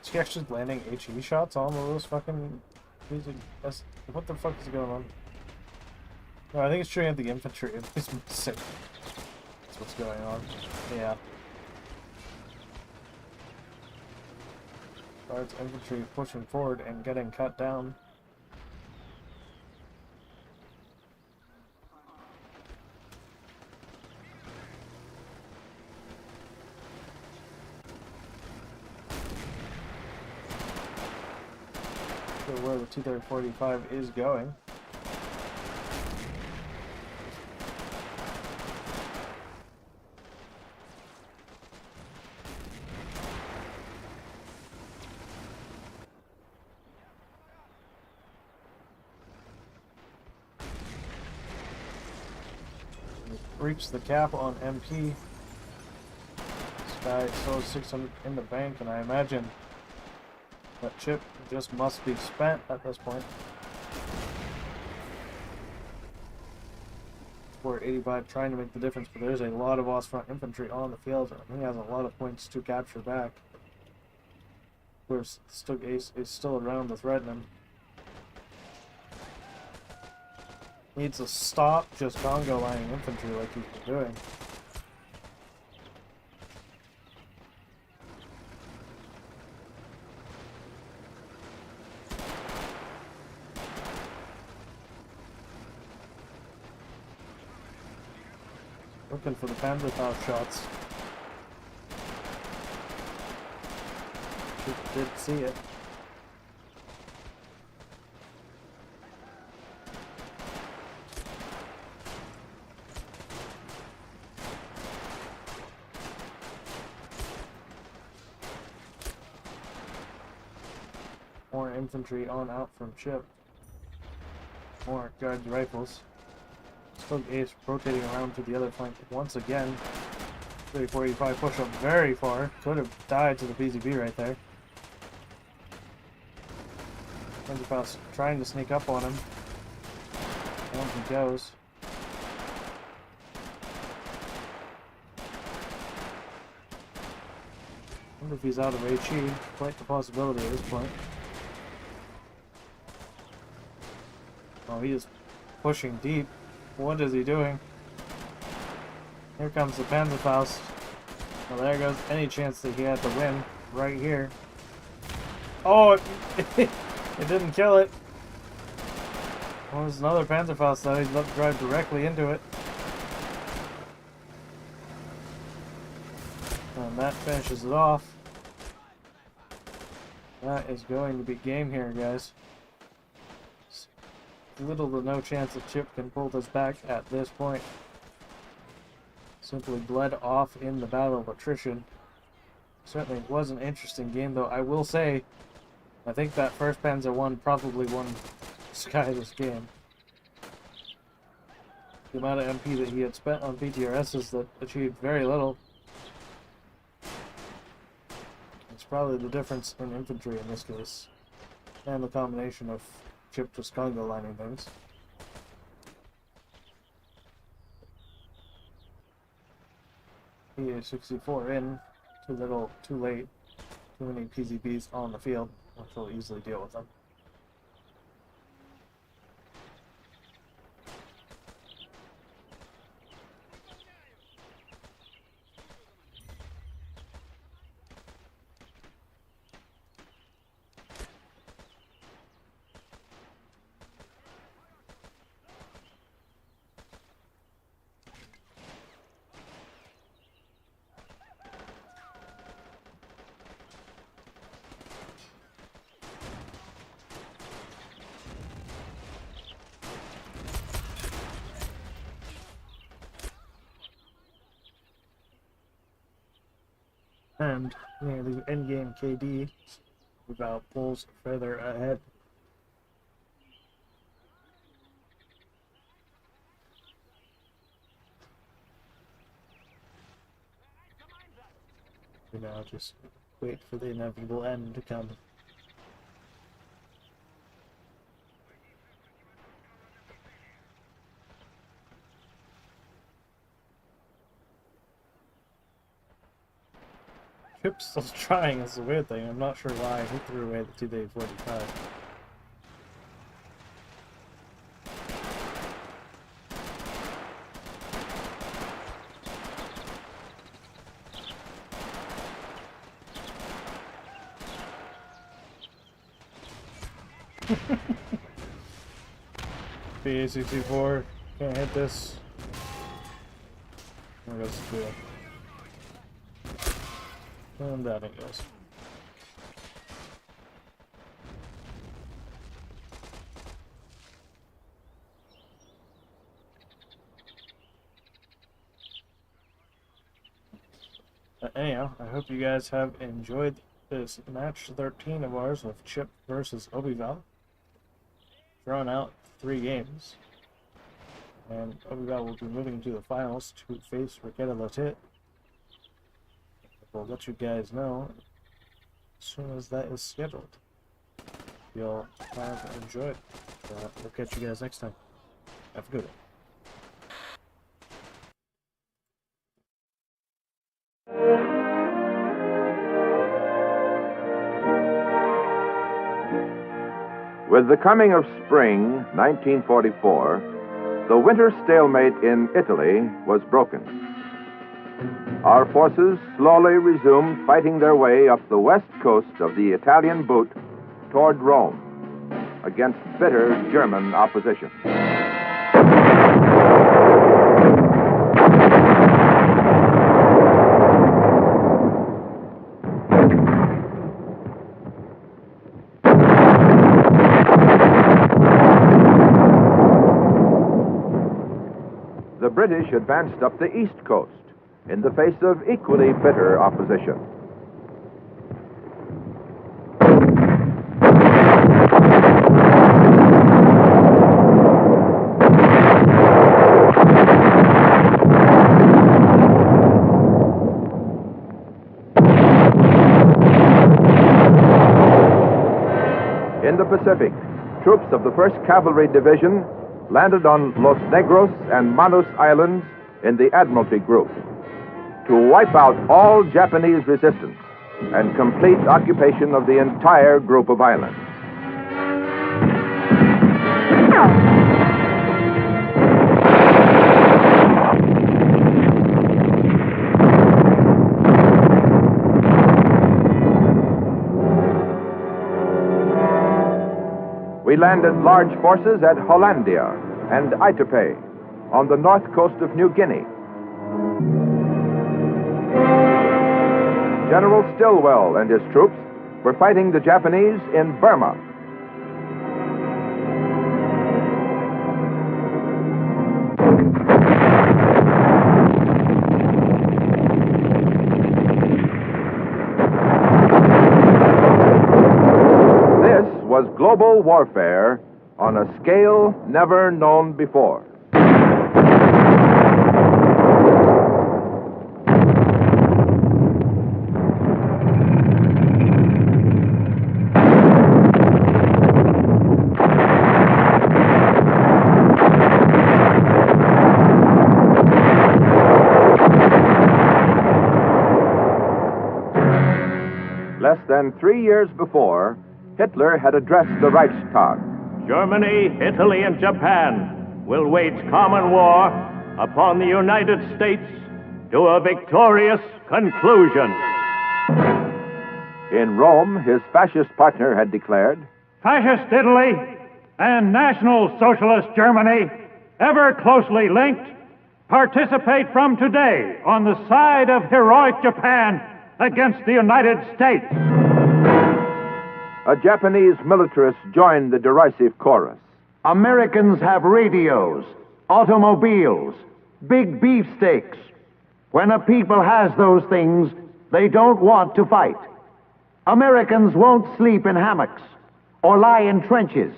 Is he actually landing HE shots on those fucking What the fuck is going on? No, I think it's showing up the infantry. It's sick. That's what's going on. Yeah. Guards infantry pushing forward and getting cut down. So where the 245 is going. Reached the cap on MP. Sky still 600 in the bank, and I imagine that chip just must be spent at this point. 485 trying to make the difference, but there's a lot of Ostfront infantry on the field, and he has a lot of points to capture back. Of course, Stug Ace is still around to threaten him. Needs to stop just Congo lining infantry like he's been doing. Looking for the Panzerfaust shots. Did see it. More infantry on out from Chip. More guards rifles. Stug Ace rotating around to the other flank once again. 485 push up very far. Could have died to the PZB right there. Panzerfaust trying to sneak up on him. Down he goes. I wonder if he's out of HE. Quite the possibility at this point. Oh, he is pushing deep. What is he doing? Here comes the Panzerfaust. Well, there goes any chance that he had to win right here. Oh, it didn't kill it. Well, there's another Panzerfaust though. He's about to drive directly into it. And that finishes it off. That is going to be game here, guys. Little to no chance that Chip can pull this back at this point. Simply bled off in the battle of attrition. Certainly was an interesting game, though. I will say, I think that first Panzer I probably won Sky this game. The amount of MP that he had spent on PTRSs that achieved very little. It's probably the difference in infantry in this case. And the combination of Chip just Congo lining things. PA-64 in. Too little, too late. Too many PZBs on the field, which will easily deal with them. And near the endgame KD, about pulls further ahead. We now just wait for the inevitable end to come. Chip's still trying is the weird thing. I'm not sure why he threw away the 2-day 45. Sky2004, can't hit this. There goes the wheel. And down it goes. Anyhow, I hope you guys have enjoyed this match 13 of ours with Chip versus Obival. Drawn out 3 games. And Obival will be moving to the finals to face Riquetta Latit. We'll let you guys know as soon as that is scheduled. You'll have enjoyed. We'll catch you guys next time. Have a good one. With the coming of spring, 1944, the winter stalemate in Italy was broken. Our forces slowly resumed fighting their way up the west coast of the Italian boot toward Rome against bitter German opposition. The British advanced up the east coast in the face of equally bitter opposition. In the Pacific, troops of the 1st Cavalry Division landed on Los Negros and Manus Islands in the Admiralty Group to wipe out all Japanese resistance and complete occupation of the entire group of islands. We landed large forces at Hollandia and Aitape on the north coast of New Guinea. General Stilwell and his troops were fighting the Japanese in Burma. This was global warfare on a scale never known before. Less than 3 years before, Hitler had addressed the Reichstag. Germany, Italy, and Japan will wage common war upon the United States to a victorious conclusion. In Rome, his fascist partner had declared, Fascist Italy and National Socialist Germany, ever closely linked, participate from today on the side of heroic Japan against the United States. a Japanese militarist joined the derisive chorus. Americans have radios, automobiles, big beefsteaks. When a people has those things, they don't want to fight. Americans won't sleep in hammocks or lie in trenches.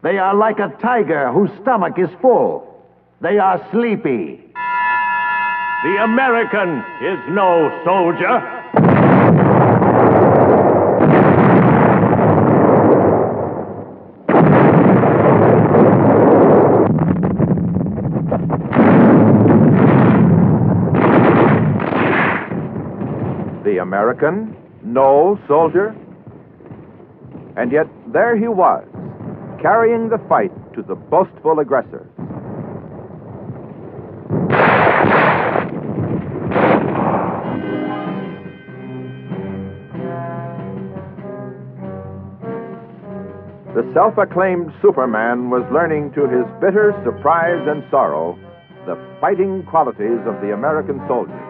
They are like a tiger whose stomach is full. They are sleepy. The American is no soldier. The American, no soldier. And yet there he was, carrying the fight to the boastful aggressor. the self-acclaimed Superman was learning to his bitter surprise and sorrow the fighting qualities of the American soldier.